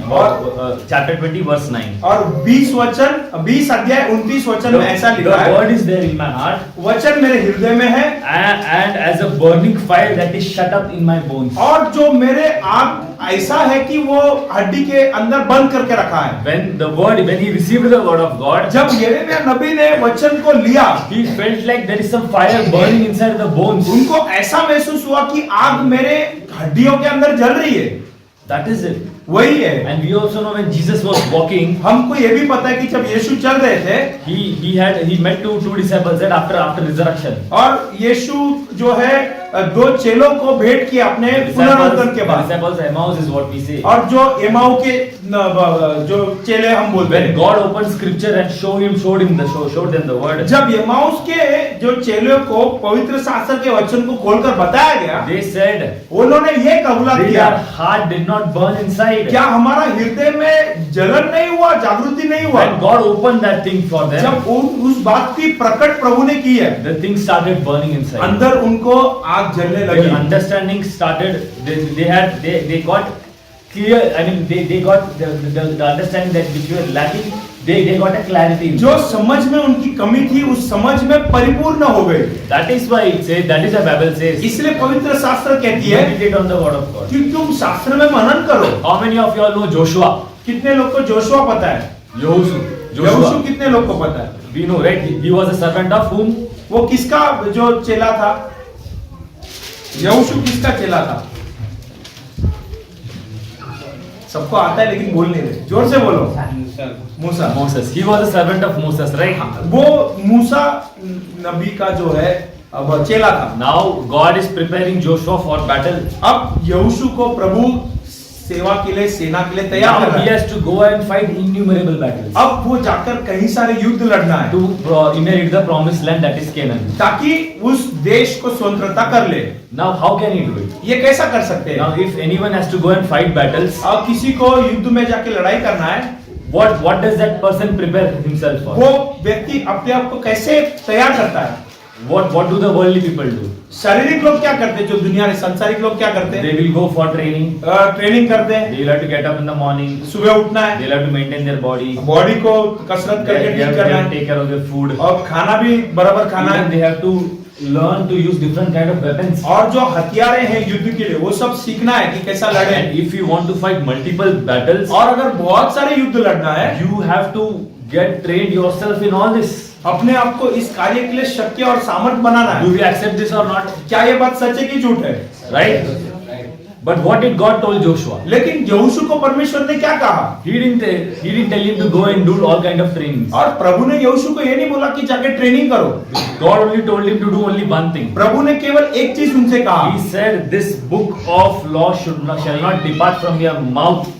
Speaker 1: chapter 20 verse 9.
Speaker 2: और 20 अध्याय 29 वचन में ऐसा
Speaker 1: The
Speaker 2: लिखा है,
Speaker 1: word is there in my heart,
Speaker 2: वचन मेरे हृदय में है,
Speaker 1: and as a burning fire that is shut up in my bones.
Speaker 2: और जो मेरे आग ऐसा है कि वो हड्डी के अंदर बंद करके रखा है।
Speaker 1: When he received the word of God,
Speaker 2: जब यिर्मयाह नबी ने वचन को लिया,
Speaker 1: he felt like there is some fire burning inside the bones.
Speaker 2: उनको ऐसा महसूस हुआ कि आग मेरे हड्डियों के अंदर जल रही है।
Speaker 1: That is it.
Speaker 2: वही है।
Speaker 1: And we also know when Jesus was walking,
Speaker 2: हमको ये भी पता है कि जब यीशु चल रहे थे,
Speaker 1: he met two disciples that after resurrection.
Speaker 2: और यीशु जो है दो चेलों को भेंट किया अपने पुनरुत्थान के बाद।
Speaker 1: Disciples Emmaus is what we say.
Speaker 2: और जो एमाऊ के जो चेले हम बोलते
Speaker 1: When
Speaker 2: हैं,
Speaker 1: God opened scripture and showed them the word,
Speaker 2: जब एमाउस के जो चेलों को पवित्र शास्त्र के वचन को खोलकर बताया गया,
Speaker 1: they said,
Speaker 2: उन्होंने ये कबूला किया,
Speaker 1: their heart did not burn inside.
Speaker 2: क्या हमारा हृदय में जलन नहीं हुआ, जागृति नहीं हुआ?
Speaker 1: When God opened that thing for them,
Speaker 2: जब उस बात की प्रकट प्रभु ने की है,
Speaker 1: the thing started burning inside.
Speaker 2: अंदर उनको आग जलने
Speaker 1: Their
Speaker 2: लगी।
Speaker 1: understanding started. They got clear. I mean, they got the understanding that which were lacking. They got a clarity.
Speaker 2: जो समझ में उनकी कमी थी, उस समझ में परिपूर्ण हो गए।
Speaker 1: That is why it says. That is why Bible says.
Speaker 2: इसलिए पवित्र शास्त्र कहती है
Speaker 1: Meditate on the word of God.
Speaker 2: कि तुम शास्त्र में मनन करो।
Speaker 1: How many of you all know Joshua?
Speaker 2: कितने लोग को जोशुआ पता है?
Speaker 1: Joshua.
Speaker 2: कितने लोग को पता है?
Speaker 1: We know, right? He was a servant of whom?
Speaker 2: वो किसका जो चेला था? यहोशू किसका चेला था? सबको आता है लेकिन बोल नहीं रहे, जोर से बोलो। मूसा।
Speaker 1: Moses. He was a servant of Moses, right?
Speaker 2: वो मूसा नबी का जो है अब चेला था।
Speaker 1: Now God is preparing Joshua for battle.
Speaker 2: अब यहोशू को प्रभु सेवा के लिए, सेना के लिए तैयार कर
Speaker 1: Now
Speaker 2: रहा
Speaker 1: he
Speaker 2: है।
Speaker 1: has to go and fight innumerable battles
Speaker 2: अब वो जाकर कई सारे युद्ध लड़ना है
Speaker 1: to inherit the promised land, that is Canaan.
Speaker 2: ताकि उस देश को स्वतंत्रता कर ले।
Speaker 1: Now how can he do it?
Speaker 2: ये कैसा कर सकते हैं?
Speaker 1: Now if anyone has to go and fight battles,
Speaker 2: अब किसी को युद्ध में जाके लड़ाई करना है,
Speaker 1: what does that person prepare himself for?
Speaker 2: वो व्यक्ति अपने आप को कैसे तैयार करता है?
Speaker 1: What do the worldly people do?
Speaker 2: शारीरिक लोग क्या करते हैं? जो दुनिया में संसारिक लोग क्या करते
Speaker 1: They
Speaker 2: हैं?
Speaker 1: will go for training.
Speaker 2: Training करते हैं,
Speaker 1: They will have to get up in the morning.
Speaker 2: सुबह उठना है,
Speaker 1: They will have to maintain their body.
Speaker 2: Body को कसरत
Speaker 1: They
Speaker 2: करके
Speaker 1: have
Speaker 2: ठीक
Speaker 1: to
Speaker 2: करना है,
Speaker 1: take care of their food.
Speaker 2: और खाना भी बराबर खाना
Speaker 1: Even
Speaker 2: है,
Speaker 1: they have to learn to use different kind of weapons.
Speaker 2: और जो हथियारे हैं युद्ध के लिए वो सब सीखना है कि कैसा लड़े।
Speaker 1: And if you want to fight multiple battles,
Speaker 2: और अगर बहुत सारे युद्ध लड़ना है,
Speaker 1: you have to get trained yourself in all this.
Speaker 2: अपने आप को इस कार्य के लिए शक्ति और सामर्थ बनाना
Speaker 1: Do
Speaker 2: है।
Speaker 1: we accept this or not?
Speaker 2: क्या ये बात सच है कि झूठ है?
Speaker 1: Right? But what did God told Joshua?
Speaker 2: लेकिन यहोशू को परमेश्वर ने क्या कहा?
Speaker 1: He didn't tell him to go and do all kind of trainings.
Speaker 2: और प्रभु ने यहोशू को ये नहीं बोला कि जाके ट्रेनिंग करो।
Speaker 1: God only told him to do only one thing.
Speaker 2: प्रभु ने केवल एक चीज उनसे कहा।
Speaker 1: He said, "This book of law shall not depart from your mouth.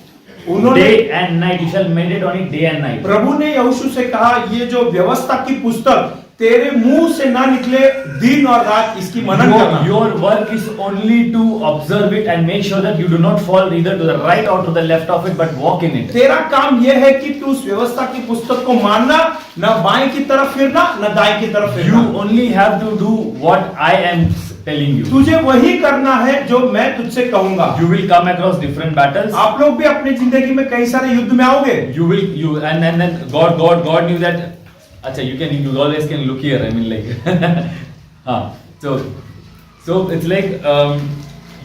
Speaker 2: उन्होंने
Speaker 1: Day and night you shall meditate on it day and night."
Speaker 2: प्रभु ने यहोशू से कहा, ये जो व्यवस्था की पुस्तक तेरे मुंह से ना निकले, दिन और रात इसकी मनन करना।
Speaker 1: Your work is only to observe it and make sure that you do not fall either to the right or to the left of it, but walk in it.
Speaker 2: तेरा काम यह है कि तू उस व्यवस्था की पुस्तक को मानना, न बाएं की तरफ फिरना, न दाएं की तरफ
Speaker 1: You
Speaker 2: फिरना।
Speaker 1: only have to do what I am telling you.
Speaker 2: तुझे वही करना है जो मैं तुझसे कहूंगा।
Speaker 1: You will come across different battles.
Speaker 2: आप लोग भी अपनी जिंदगी में कई सारे युद्ध में आओगे।
Speaker 1: And then God knew that. Acha, you always can look here. I mean, like, so it's like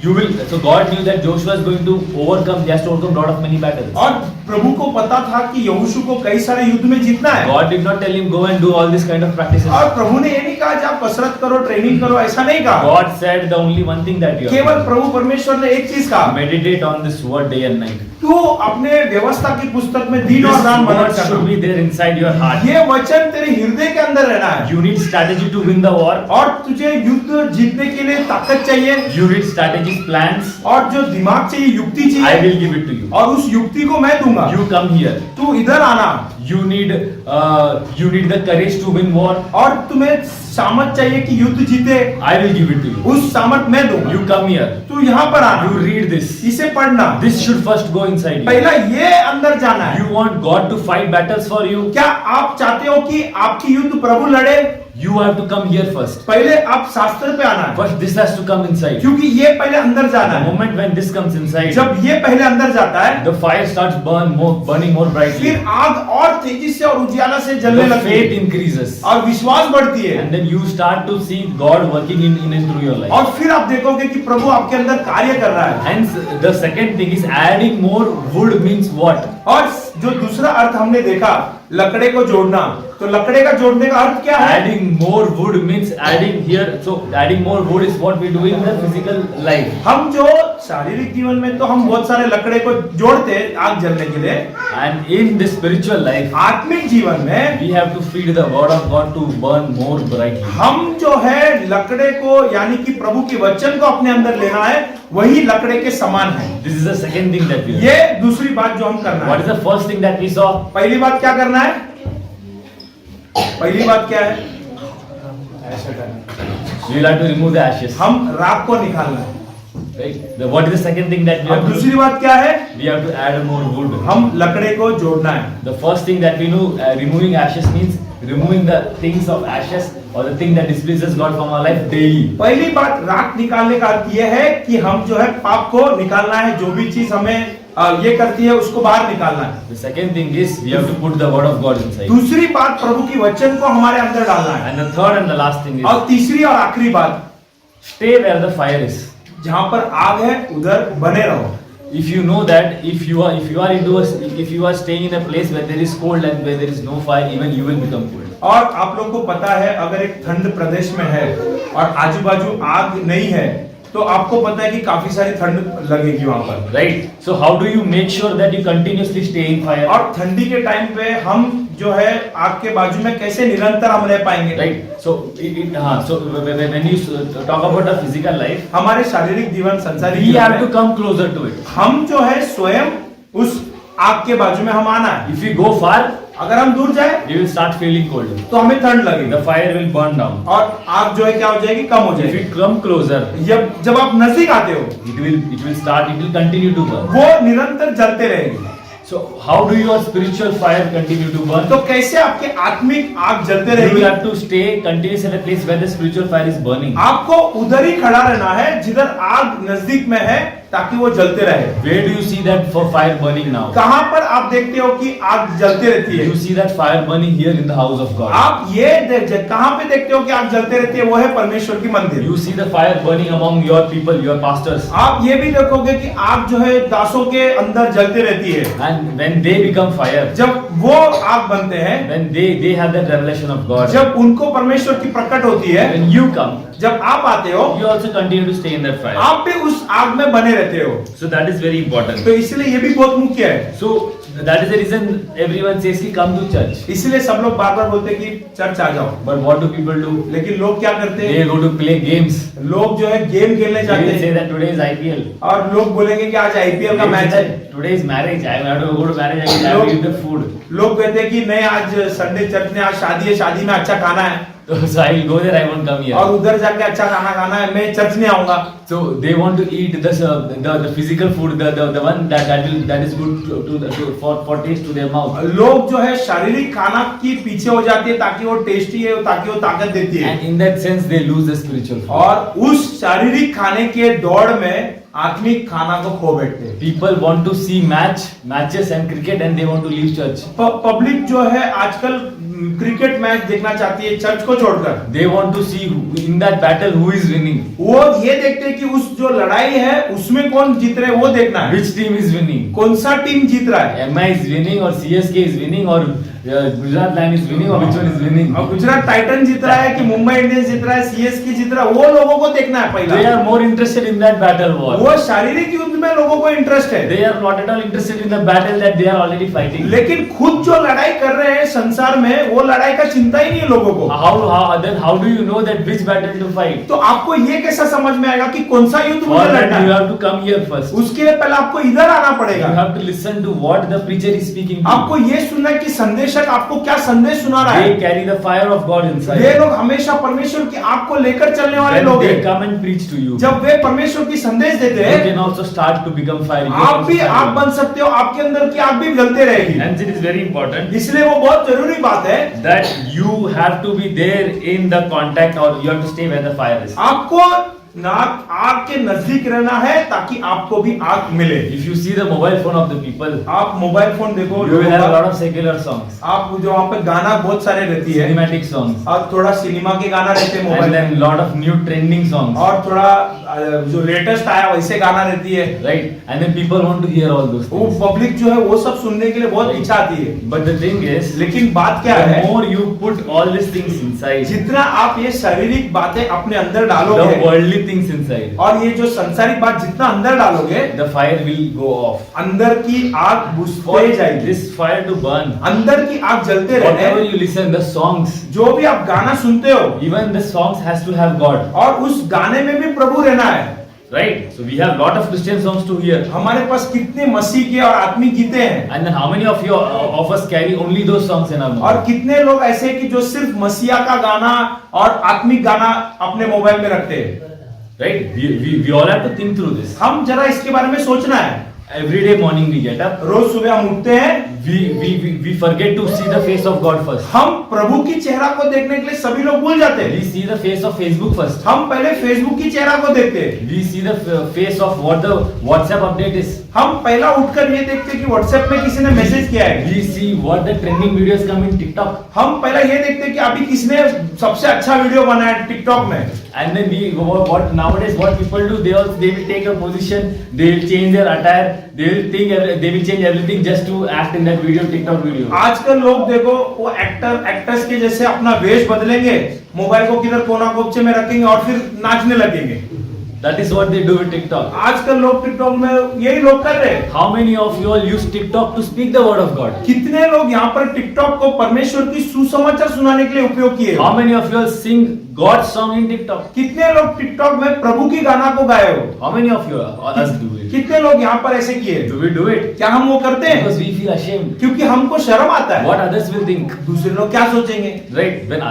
Speaker 1: So God knew that Joshua is going to overcome. He has to overcome lot of many battles.
Speaker 2: और प्रभु को पता था कि यहोशू को कई सारे युद्ध में जीतना है।
Speaker 1: God did not tell him go and do all this kind of practices.
Speaker 2: और प्रभु ने ये नहीं कहा कि आप कसरत करो, ट्रेनिंग करो, ऐसा नहीं कहा।
Speaker 1: God said the only one thing that you have to
Speaker 2: केवल प्रभु परमेश्वर ने एक चीज कहा,
Speaker 1: meditate on this word day and night.
Speaker 2: तू अपने व्यवस्था की पुस्तक में दिन और रात
Speaker 1: This
Speaker 2: Manan
Speaker 1: word should be
Speaker 2: करना।
Speaker 1: there inside your heart.
Speaker 2: ये वचन तेरे हृदय के अंदर रहना है।
Speaker 1: You need strategy to win the war.
Speaker 2: और तुझे युद्ध जीतने के लिए ताकत चाहिए,
Speaker 1: You need strategies, plans.
Speaker 2: और जो दिमाग चाहिए, युक्ति
Speaker 1: I
Speaker 2: चाहिए,
Speaker 1: will give it to you.
Speaker 2: और उस युक्ति को मैं दूंगा।
Speaker 1: You come here.
Speaker 2: तू इधर आना,
Speaker 1: You need the courage to win war.
Speaker 2: और तुम्हें सामर्थ चाहिए कि युद्ध जीते,
Speaker 1: I will give it to you.
Speaker 2: उस सामर्थ मैं दूंगा।
Speaker 1: You come here.
Speaker 2: तू यहाँ पर आना,
Speaker 1: You read this.
Speaker 2: इसे पढ़ना।
Speaker 1: This should first go inside you.
Speaker 2: पहला ये अंदर जाना है।
Speaker 1: You want God to fight battles for you?
Speaker 2: क्या आप चाहते हो कि आपकी युद्ध प्रभु लड़े?
Speaker 1: You have to come here first.
Speaker 2: पहले आप शास्त्र पे आना है,
Speaker 1: First, this has to come inside.
Speaker 2: क्योंकि ये पहले अंदर जाना
Speaker 1: The
Speaker 2: है।
Speaker 1: moment when this comes inside,
Speaker 2: जब ये पहले अंदर जाता है,
Speaker 1: the fire starts burning more brightly.
Speaker 2: फिर आग और तेजी से और उजियाला से जलने
Speaker 1: The
Speaker 2: लगती
Speaker 1: faith
Speaker 2: है
Speaker 1: increases.
Speaker 2: और विश्वास बढ़ती है,
Speaker 1: And then you start to see God working in and through your life.
Speaker 2: और फिर आप देखोगे कि प्रभु आपके अंदर कार्य कर रहा है।
Speaker 1: Hence, the second thing is adding more wood means what?
Speaker 2: और जो दूसरा अर्थ हमने देखा, लकड़े को जोड़ना, तो लकड़े का जोड़ने का अर्थ क्या है?
Speaker 1: Adding more wood means adding here. So adding more wood is what we do in the physical life.
Speaker 2: हम जो शारीरिक जीवन में तो हम बहुत सारे लकड़े को जोड़ते हैं आग जलने के लिए,
Speaker 1: And in the spiritual life,
Speaker 2: आत्मिक जीवन में
Speaker 1: we have to feed the word of God to burn more brightly.
Speaker 2: हम जो है लकड़े को यानी कि प्रभु के वचन को अपने अंदर लेना है, वही लकड़े के समान है।
Speaker 1: This is the second thing that we do.
Speaker 2: ये दूसरी बात जो हम करना
Speaker 1: What is
Speaker 2: है।
Speaker 1: the first thing that we saw?
Speaker 2: पहली बात क्या करना है? पहली बात क्या है? ऐसा करना है।
Speaker 1: We will have to remove the ashes.
Speaker 2: हम राख को निकालना है।
Speaker 1: Right? What is the second thing that we
Speaker 2: अब
Speaker 1: have to
Speaker 2: दूसरी
Speaker 1: do?
Speaker 2: बात क्या है?
Speaker 1: We have to add more wood.
Speaker 2: हम लकड़े को जोड़ना है।
Speaker 1: The first thing that we know, removing ashes means removing the things of ashes or the thing that displeases God from our life daily.
Speaker 2: पहली बात राख निकालने का अर्थ यह है कि हम जो है पाप को निकालना है, जो भी चीज हमें ये करती है उसको बाहर निकालना है।
Speaker 1: The second thing is we have to put the word of God inside.
Speaker 2: दूसरी बात प्रभु की वचन को हमारे अंदर डालना है।
Speaker 1: And the third and the last thing is
Speaker 2: और तीसरी और आखिरी बात,
Speaker 1: stay where the fire is.
Speaker 2: जहाँ पर आग है उधर बने रहो।
Speaker 1: If you know that if you are staying in a place where there is cold and where there is no fire, even you will become cold.
Speaker 2: और आप लोग को पता है अगर एक ठंड प्रदेश में है और आजू बाजू आग नहीं है, तो आपको पता है कि काफी सारी ठंड लगेगी वहां पर।
Speaker 1: Right? So how do you make sure that you continuously stay in fire?
Speaker 2: और ठंडी के टाइम पे हम जो है आग के बाजू में कैसे निरंतर हम रह पाएंगे?
Speaker 1: Right? So when you talk about our physical life,
Speaker 2: हमारे शारीरिक जीवन, संसारिक
Speaker 1: we
Speaker 2: जीवन
Speaker 1: have to
Speaker 2: में
Speaker 1: come closer to it.
Speaker 2: हम जो है स्वयं उस आग के बाजू में हम आना है।
Speaker 1: If we go far,
Speaker 2: अगर हम दूर जाए
Speaker 1: we will start feeling cold.
Speaker 2: तो हमें ठंड लगेगी
Speaker 1: The fire will burn down.
Speaker 2: और आग जो है क्या हो जाएगी? कम हो
Speaker 1: If
Speaker 2: जाएगी।
Speaker 1: we come closer,
Speaker 2: जब आप नजदीक आते हो,
Speaker 1: it will continue to burn.
Speaker 2: वो निरंतर जलते रहेगी।
Speaker 1: So how do your spiritual fire continue to burn?
Speaker 2: तो कैसे आपके आत्मिक आग जलते
Speaker 1: You
Speaker 2: रहेगी?
Speaker 1: will have to stay continuous at a place where the spiritual fire is burning.
Speaker 2: आपको उधर ही खड़ा रहना है जिधर आग नजदीक में है, ताकि वो जलते रहे।
Speaker 1: Where do you see that for fire burning now?
Speaker 2: कहां पर आप देखते हो कि आग जलते रहती है?
Speaker 1: You see that fire burning here in the house of God.
Speaker 2: आप ये कहां पे देखते हो कि आग जलते रहती है? वो है परमेश्वर की मंदिर।
Speaker 1: You see the fire burning among your people, your pastors.
Speaker 2: आप ये भी देखोगे कि आग जो है दासों के अंदर जलती रहती है।
Speaker 1: And when they become fire,
Speaker 2: जब वो आग बनते हैं,
Speaker 1: when they have that revelation of God,
Speaker 2: जब उनको परमेश्वर की प्रकट होती है,
Speaker 1: when you come,
Speaker 2: जब आप आते हो,
Speaker 1: you also continue to stay in that fire.
Speaker 2: आप भी उस आग में बने रहते हो।
Speaker 1: So that is very important.
Speaker 2: तो इसलिए ये भी बहुत मुख्य है।
Speaker 1: So that is the reason everyone says कि come to church.
Speaker 2: इसलिए सब लोग बार बार बोलते हैं कि चर्च आ जाओ,
Speaker 1: But what do people do?
Speaker 2: लेकिन लोग क्या करते
Speaker 1: They
Speaker 2: हैं?
Speaker 1: go to play games.
Speaker 2: लोग जो है गेम खेलने
Speaker 1: They
Speaker 2: जाते
Speaker 1: will say
Speaker 2: हैं
Speaker 1: that today is IPL.
Speaker 2: और लोग बोलेंगे कि आज आईपीएल का
Speaker 1: They will
Speaker 2: मैच
Speaker 1: say
Speaker 2: है।
Speaker 1: that today is marriage. I have to go to marriage. I have to eat the food.
Speaker 2: लोग कहते हैं कि नहीं आज संडे चर्च में, आज शादी है, शादी में अच्छा खाना है
Speaker 1: So I will go there. I won't come here.
Speaker 2: और उधर जाके अच्छा खाना खाना है, मैं चर्च नहीं आऊंगा।
Speaker 1: So they want to eat the physical food, the one that is good for taste to their mouth.
Speaker 2: लोग जो है शारीरिक खाना की पीछे हो जाते हैं ताकि वो टेस्टी है, ताकि वो ताकत देती है,
Speaker 1: And in that sense, they lose the spiritual food.
Speaker 2: और उस शारीरिक खाने के दौड़ में आत्मिक खाना को खो बैठते हैं।
Speaker 1: People want to see matches and cricket, and they want to leave church.
Speaker 2: Public जो है आजकल क्रिकेट मैच देखना चाहती है चर्च को छोड़कर।
Speaker 1: They want to see in that battle who is winning,
Speaker 2: वो ये देखते हैं कि उस जो लड़ाई है उसमें कौन जीत रहे हैं, वो देखना है।
Speaker 1: which team is winning.
Speaker 2: कौन सा टीम जीत रहा है,
Speaker 1: MI is winning or CSK is winning or Gujarat Lion is winning or which one is winning.
Speaker 2: और गुजरात टाइटन जीत रहा है कि मुंबई इंडियंस जीत रहा है, सीएसके जीत रहा है, वो लोगों को देखना है
Speaker 1: They
Speaker 2: पहला।
Speaker 1: are more interested in that battle war.
Speaker 2: वो शारीरिक युद्ध में लोगों को इंटरेस्ट है,
Speaker 1: They are not at all interested in the battle that they are already fighting.
Speaker 2: लेकिन खुद जो लड़ाई कर रहे हैं संसार में, वो लड़ाई का चिंता ही नहीं है लोगों को।
Speaker 1: How do you know that which battle to fight?
Speaker 2: तो आपको ये कैसा समझ में आएगा कि कौन सा युद्ध
Speaker 1: For
Speaker 2: मुझे
Speaker 1: that
Speaker 2: लड़ना
Speaker 1: you
Speaker 2: है?
Speaker 1: have to come here first.
Speaker 2: उसके लिए पहले आपको इधर आना
Speaker 1: You
Speaker 2: पड़ेगा।
Speaker 1: have to listen to what the preacher is speaking to.
Speaker 2: आपको ये सुनना है कि संदेशक आपको क्या संदेश सुना रहा
Speaker 1: They
Speaker 2: है।
Speaker 1: carry the fire of God
Speaker 2: way
Speaker 1: inside.
Speaker 2: लोग हमेशा परमेश्वर की आग को लेकर चलने वाले
Speaker 1: When
Speaker 2: लोग
Speaker 1: they
Speaker 2: हैं।
Speaker 1: come and preach to you,
Speaker 2: जब वे परमेश्वर की संदेश देते
Speaker 1: you
Speaker 2: हैं,
Speaker 1: can also start to become fiery. You can
Speaker 2: आप
Speaker 1: also
Speaker 2: भी
Speaker 1: start
Speaker 2: आग
Speaker 1: to-
Speaker 2: बन सकते हो, आपके अंदर की आग भी जलते रहेगी।
Speaker 1: Hence it is very important
Speaker 2: इसलिए वो बहुत जरूरी बात है,
Speaker 1: that you have to be there in the contact or you have to stay where the fire is.
Speaker 2: आपको आग के नजदीक रहना है ताकि आपको भी आग मिले।
Speaker 1: If you see the mobile phone of the people,
Speaker 2: आप मोबाइल फोन देखो,
Speaker 1: you will have a lot of secular songs,
Speaker 2: आप जो वहाँ पे गाना बहुत सारे रहती है,
Speaker 1: cinematic songs,
Speaker 2: और थोड़ा सिनेमा के गाना रहते हैं
Speaker 1: and
Speaker 2: मोबाइल
Speaker 1: then
Speaker 2: में,
Speaker 1: lot of new trending songs,
Speaker 2: और थोड़ा जो लेटेस्ट आया वैसे गाना रहती है।
Speaker 1: right? And then people want to hear all those
Speaker 2: वो
Speaker 1: things.
Speaker 2: पब्लिक जो है वो सब सुनने के लिए बहुत इच्छा आती है।
Speaker 1: But the thing is,
Speaker 2: लेकिन बात क्या
Speaker 1: the
Speaker 2: है,
Speaker 1: more you put all these things inside,
Speaker 2: जितना आप ये शारीरिक बातें अपने अंदर
Speaker 1: the
Speaker 2: डालोगे
Speaker 1: worldly things inside,
Speaker 2: और ये जो संसारिक बात जितना अंदर डालोगे,
Speaker 1: the fire will go off.
Speaker 2: अंदर की आग
Speaker 1: For
Speaker 2: बुझते जाएगी।
Speaker 1: this fire to burn,
Speaker 2: अंदर की आग जलते
Speaker 1: whatever
Speaker 2: रहे।
Speaker 1: you listen, the songs,
Speaker 2: जो भी आप गाना सुनते हो,
Speaker 1: even the songs has to have God,
Speaker 2: और उस गाने में भी प्रभु रहना है।
Speaker 1: right? So we have lot of Christian songs to hear.
Speaker 2: हमारे पास कितने मसीह के और आत्मिक गीते हैं,
Speaker 1: And then how many of us carry only those songs in our
Speaker 2: और
Speaker 1: mouth?
Speaker 2: कितने लोग ऐसे हैं कि जो सिर्फ मसीहा का गाना और आत्मिक गाना अपने मोबाइल में रखते हैं।
Speaker 1: Right? We all have to think through this.
Speaker 2: हम जरा इसके बारे में सोचना है।
Speaker 1: Every day morning we get up,
Speaker 2: रोज सुबह हम उठते हैं,
Speaker 1: we forget to see the face of God first.
Speaker 2: हम प्रभु की चेहरा को देखने के लिए सभी लोग भूल जाते
Speaker 1: We
Speaker 2: हैं।
Speaker 1: see the face of Facebook first.
Speaker 2: हम पहले फेसबुक की चेहरा को देखते हैं।
Speaker 1: We see the face of what the WhatsApp update is.
Speaker 2: हम पहला उठकर ये देखते हैं कि व्हाट्सएप में किसी ने मैसेज किया है।
Speaker 1: We see what the trending videos come in TikTok.
Speaker 2: हम पहला ये देखते हैं कि अभी किसने सबसे अच्छा वीडियो बनाया है टिकटॉक में।
Speaker 1: And then what nowadays what people do, they will take a position, they will change their attire, they will change everything just to act in that video, TikTok video.
Speaker 2: आजकल लोग देखो वो actors के जैसे अपना वेश बदलेंगे, मोबाइल को किधर कोना कोपचे में रखेंगे और फिर नाचने लगेंगे।
Speaker 1: That is what they do with TikTok.
Speaker 2: आजकल लोग टिकटॉक में यही लोग कर रहे हैं।
Speaker 1: How many of you all use TikTok to speak the word of God?
Speaker 2: कितने लोग यहाँ पर टिकटॉक को परमेश्वर की सुसमाचार सुनाने के लिए उपयोग किए हो?
Speaker 1: How many of you all sing God's song in TikTok?
Speaker 2: कितने लोग टिकटॉक में प्रभु की गाना को गाए हो?
Speaker 1: How many of you all us do it?
Speaker 2: कितने लोग यहाँ पर ऐसे किए?
Speaker 1: Do we do it?
Speaker 2: क्या हम वो करते हैं?
Speaker 1: Because we feel ashamed.
Speaker 2: क्योंकि हमको शर्म आता है।
Speaker 1: What others will think,
Speaker 2: दूसरे लोग क्या सोचेंगे?
Speaker 1: right?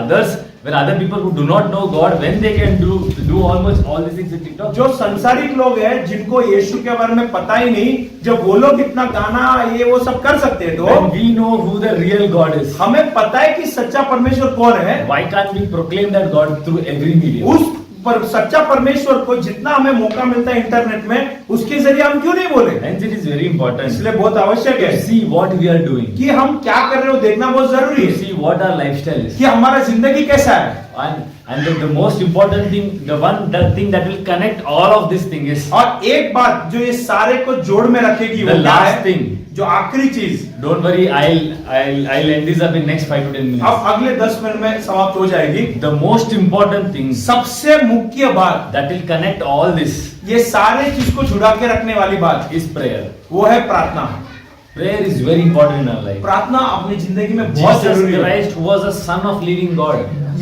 Speaker 1: When other people who do not know God, when they can do almost all these things in TikTok.
Speaker 2: जो संसारिक लोग हैं जिनको यीशु के बारे में पता ही नहीं, जब वो लोग इतना गाना ये वो सब कर सकते हैं,
Speaker 1: When
Speaker 2: तो
Speaker 1: we know who the real God is,
Speaker 2: हमें पता है कि सच्चा परमेश्वर कौन है।
Speaker 1: why can't we proclaim that God through every medium?
Speaker 2: उस सच्चा परमेश्वर को जितना हमें मौका मिलता है इंटरनेट में, उसके जरिए हम क्यों नहीं बोले?
Speaker 1: Hence it is very important
Speaker 2: इसलिए बहुत आवश्यक है
Speaker 1: to see what we are doing,
Speaker 2: कि हम क्या कर रहे हो देखना बहुत जरूरी
Speaker 1: to
Speaker 2: है,
Speaker 1: see what our lifestyle is.
Speaker 2: कि हमारा जिंदगी कैसा है।
Speaker 1: And the most important thing, the thing that will connect all of this thing is
Speaker 2: और एक बात जो ये सारे को जोड़ में रखेगी
Speaker 1: the
Speaker 2: वो क्या
Speaker 1: last
Speaker 2: है?
Speaker 1: thing.
Speaker 2: जो आखिरी चीज।
Speaker 1: Don't worry, I'll end this up in next 5 to 10 minutes.
Speaker 2: अब अगले 10 मिनट में समाप्त हो जाएगी।
Speaker 1: The most important thing
Speaker 2: सबसे मुख्य बात,
Speaker 1: that will connect all this
Speaker 2: ये सारे चीज को जुड़ा के रखने वाली बात,
Speaker 1: is prayer.
Speaker 2: वो है प्रार्थना।
Speaker 1: Prayer is very important in our life.
Speaker 2: प्रार्थना अपनी जिंदगी में बहुत
Speaker 1: Jesus
Speaker 2: जरूरी है।
Speaker 1: Christ, who was the Son of Living God,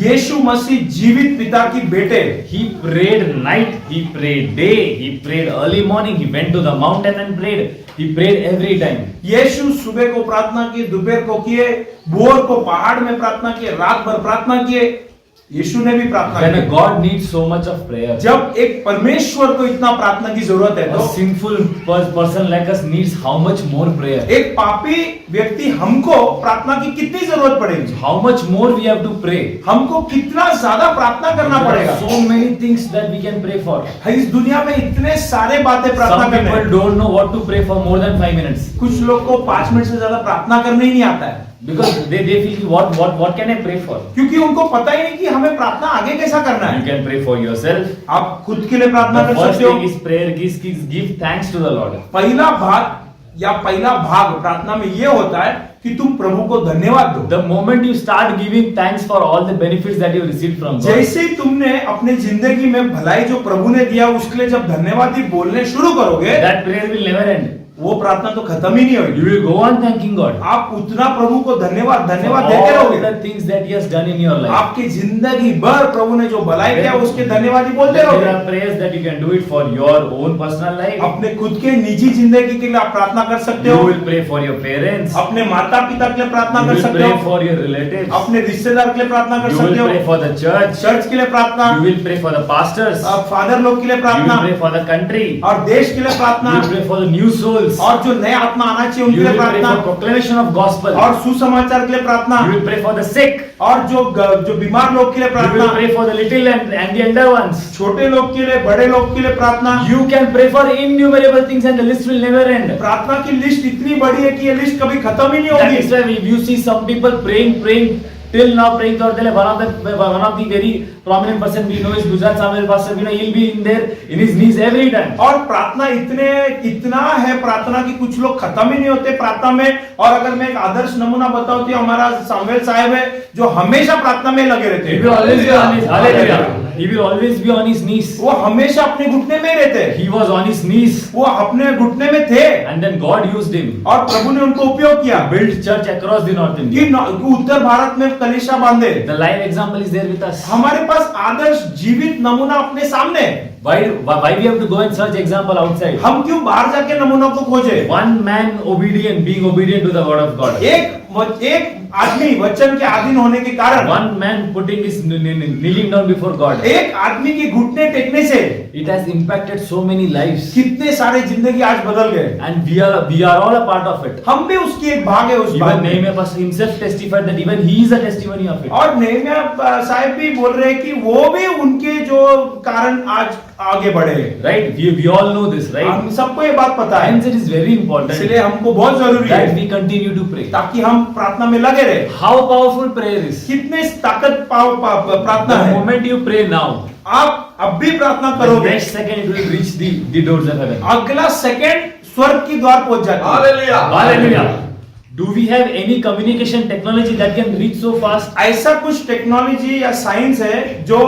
Speaker 2: यीशु मसीह जीवित पिता की बेटे,
Speaker 1: He prayed night, He prayed day, He prayed early morning, He went to the mountain and prayed. He prayed every time.
Speaker 2: यीशु सुबह को प्रार्थना की, दोपहर को किए, भोर को पहाड़ में प्रार्थना किए, रात भर प्रार्थना किए। यीशु ने भी प्रार्थना
Speaker 1: When a
Speaker 2: की।
Speaker 1: God needs so much of prayer,
Speaker 2: जब एक परमेश्वर को इतना प्रार्थना की जरूरत है,
Speaker 1: a
Speaker 2: तो
Speaker 1: sinful person like us needs how much more prayer?
Speaker 2: एक पापी व्यक्ति हमको प्रार्थना की कितनी जरूरत पड़ेगी?
Speaker 1: How much more we have to pray?
Speaker 2: हमको कितना ज्यादा प्रार्थना करना
Speaker 1: There
Speaker 2: पड़ेगा?
Speaker 1: are so many things that we can pray for.
Speaker 2: इस दुनिया में इतने सारे बातें प्रार्थना
Speaker 1: Some
Speaker 2: करने
Speaker 1: people
Speaker 2: हैं।
Speaker 1: don't know what to pray for more than 5 minutes.
Speaker 2: कुछ लोग को 5 मिनट से ज्यादा प्रार्थना करने ही नहीं आता है।
Speaker 1: Because they feel कि what can I pray for?
Speaker 2: क्योंकि उनको पता ही नहीं कि हमें प्रार्थना आगे कैसा करना
Speaker 1: You
Speaker 2: है।
Speaker 1: can pray for yourself.
Speaker 2: आप खुद के लिए प्रार्थना
Speaker 1: The
Speaker 2: कर
Speaker 1: first
Speaker 2: सकते हो।
Speaker 1: thing is prayer give thanks to the Lord.
Speaker 2: पहला भाग या पहला भाग प्रार्थना में ये होता है कि तुम प्रभु को धन्यवाद दो।
Speaker 1: The moment you start giving thanks for all the benefits that you received from God,
Speaker 2: जैसे ही तुमने अपने जिंदगी में भलाई जो प्रभु ने दिया उसके लिए जब धन्यवादी बोलने शुरू करोगे,
Speaker 1: that prayer will never end.
Speaker 2: वो प्रार्थना तो खत्म ही नहीं
Speaker 1: You
Speaker 2: होगी।
Speaker 1: will go on thanking God
Speaker 2: आप उतना प्रभु को धन्यवाद
Speaker 1: for
Speaker 2: देते
Speaker 1: all
Speaker 2: रहोगे।
Speaker 1: the things that He has done in your life.
Speaker 2: आपकी जिंदगी भर प्रभु ने जो भलाई किया उसके धन्यवादी बोलते
Speaker 1: There
Speaker 2: रहोगे।
Speaker 1: are prayers that you can do it for your own personal life.
Speaker 2: अपने खुद के निजी जिंदगी के लिए आप प्रार्थना कर सकते
Speaker 1: You
Speaker 2: हो।
Speaker 1: will pray for your parents.
Speaker 2: अपने माता पिता के लिए प्रार्थना
Speaker 1: You
Speaker 2: कर
Speaker 1: will
Speaker 2: सकते
Speaker 1: pray
Speaker 2: हो।
Speaker 1: for your relatives.
Speaker 2: अपने रिश्तेदार के लिए प्रार्थना कर
Speaker 1: You
Speaker 2: सकते
Speaker 1: will pray
Speaker 2: हो।
Speaker 1: for the church.
Speaker 2: चर्च के लिए प्रार्थना,
Speaker 1: You will pray for the pastors.
Speaker 2: Father लोग के लिए
Speaker 1: You
Speaker 2: प्रार्थना
Speaker 1: will pray for the country.
Speaker 2: और देश के लिए
Speaker 1: You
Speaker 2: प्रार्थना
Speaker 1: will pray for the new souls.
Speaker 2: और जो नए आत्मा आना चाहिए
Speaker 1: You
Speaker 2: उनके
Speaker 1: will
Speaker 2: लिए
Speaker 1: pray
Speaker 2: प्रार्थना
Speaker 1: for proclamation of gospel.
Speaker 2: और सुसमाचार के लिए प्रार्थना
Speaker 1: You will pray for the sick.
Speaker 2: और जो बीमार लोग के लिए
Speaker 1: You will
Speaker 2: प्रार्थना,
Speaker 1: pray for the little and the elder ones.
Speaker 2: छोटे लोग के लिए, बड़े लोग के लिए प्रार्थना।
Speaker 1: You can pray for innumerable things and the list will never end.
Speaker 2: प्रार्थना की लिस्ट इतनी बड़ी है कि ये लिस्ट कभी खत्म ही नहीं
Speaker 1: That
Speaker 2: होगी।
Speaker 1: is why if you see some people praying till now praying for one of the very prominent person we know is Gujarat Samuel Pastor. We know he'll be in his knees every time.
Speaker 2: और प्रार्थना इतना है प्रार्थना की कुछ लोग खत्म ही नहीं होते प्रार्थना में। और अगर मैं एक आदर्श नमूना बताऊं तो हमारा सामुएल साहब है जो हमेशा प्रार्थना में लगे रहते
Speaker 1: He will
Speaker 2: हैं।
Speaker 1: always be on his hallelujah. He will always be on his knees.
Speaker 2: वो हमेशा अपने घुटने में रहते हैं।
Speaker 1: He was on his knees
Speaker 2: वो अपने घुटने में थे
Speaker 1: and then God used him
Speaker 2: और प्रभु ने उनको उपयोग किया
Speaker 1: to build church across the North
Speaker 2: कि
Speaker 1: India.
Speaker 2: उत्तर भारत में कलीसिया बांधे।
Speaker 1: The live example is there with us.
Speaker 2: हमारे पास आदर्श जीवित नमूना अपने सामने है।
Speaker 1: Why we have to go and search example outside?
Speaker 2: हम क्यों बाहर जाके नमूना को खोजे?
Speaker 1: One man being obedient to the word of God.
Speaker 2: एक आदमी वचन के अधीन होने के कारण,
Speaker 1: One man putting his kneeling down before God.
Speaker 2: एक आदमी के घुटने टेकने से
Speaker 1: It has impacted so many lives.
Speaker 2: कितने सारे जिंदगी आज बदल गए।
Speaker 1: And we are all a part of it.
Speaker 2: हम भी उसकी एक भाग है उस
Speaker 1: Even
Speaker 2: बात में।
Speaker 1: Nehemiah pastor himself testified that even he is a testimony of it.
Speaker 2: और नेहमिया साहब भी बोल रहे हैं कि वो भी उनके जो कारण आज आगे बढ़े।
Speaker 1: Right? We all know this, right?
Speaker 2: हम सबको ये बात पता है।
Speaker 1: Hence it is very important
Speaker 2: इसलिए हमको बहुत जरूरी
Speaker 1: that
Speaker 2: है
Speaker 1: we continue to pray.
Speaker 2: ताकि हम प्रार्थना में लगे रहे।
Speaker 1: How powerful prayer is.
Speaker 2: कितने ताकत प्रार्थना
Speaker 1: The
Speaker 2: है।
Speaker 1: moment you pray now,
Speaker 2: आप अब भी प्रार्थना
Speaker 1: the
Speaker 2: करोगे,
Speaker 1: next second it will reach the doors of heaven.
Speaker 2: अगला सेकंड स्वर्ग की द्वार पहुंच जाती है।
Speaker 1: Hallelujah. Do we have any communication technology that can reach so fast?
Speaker 2: ऐसा कुछ टेक्नोलॉजी या साइंस है जो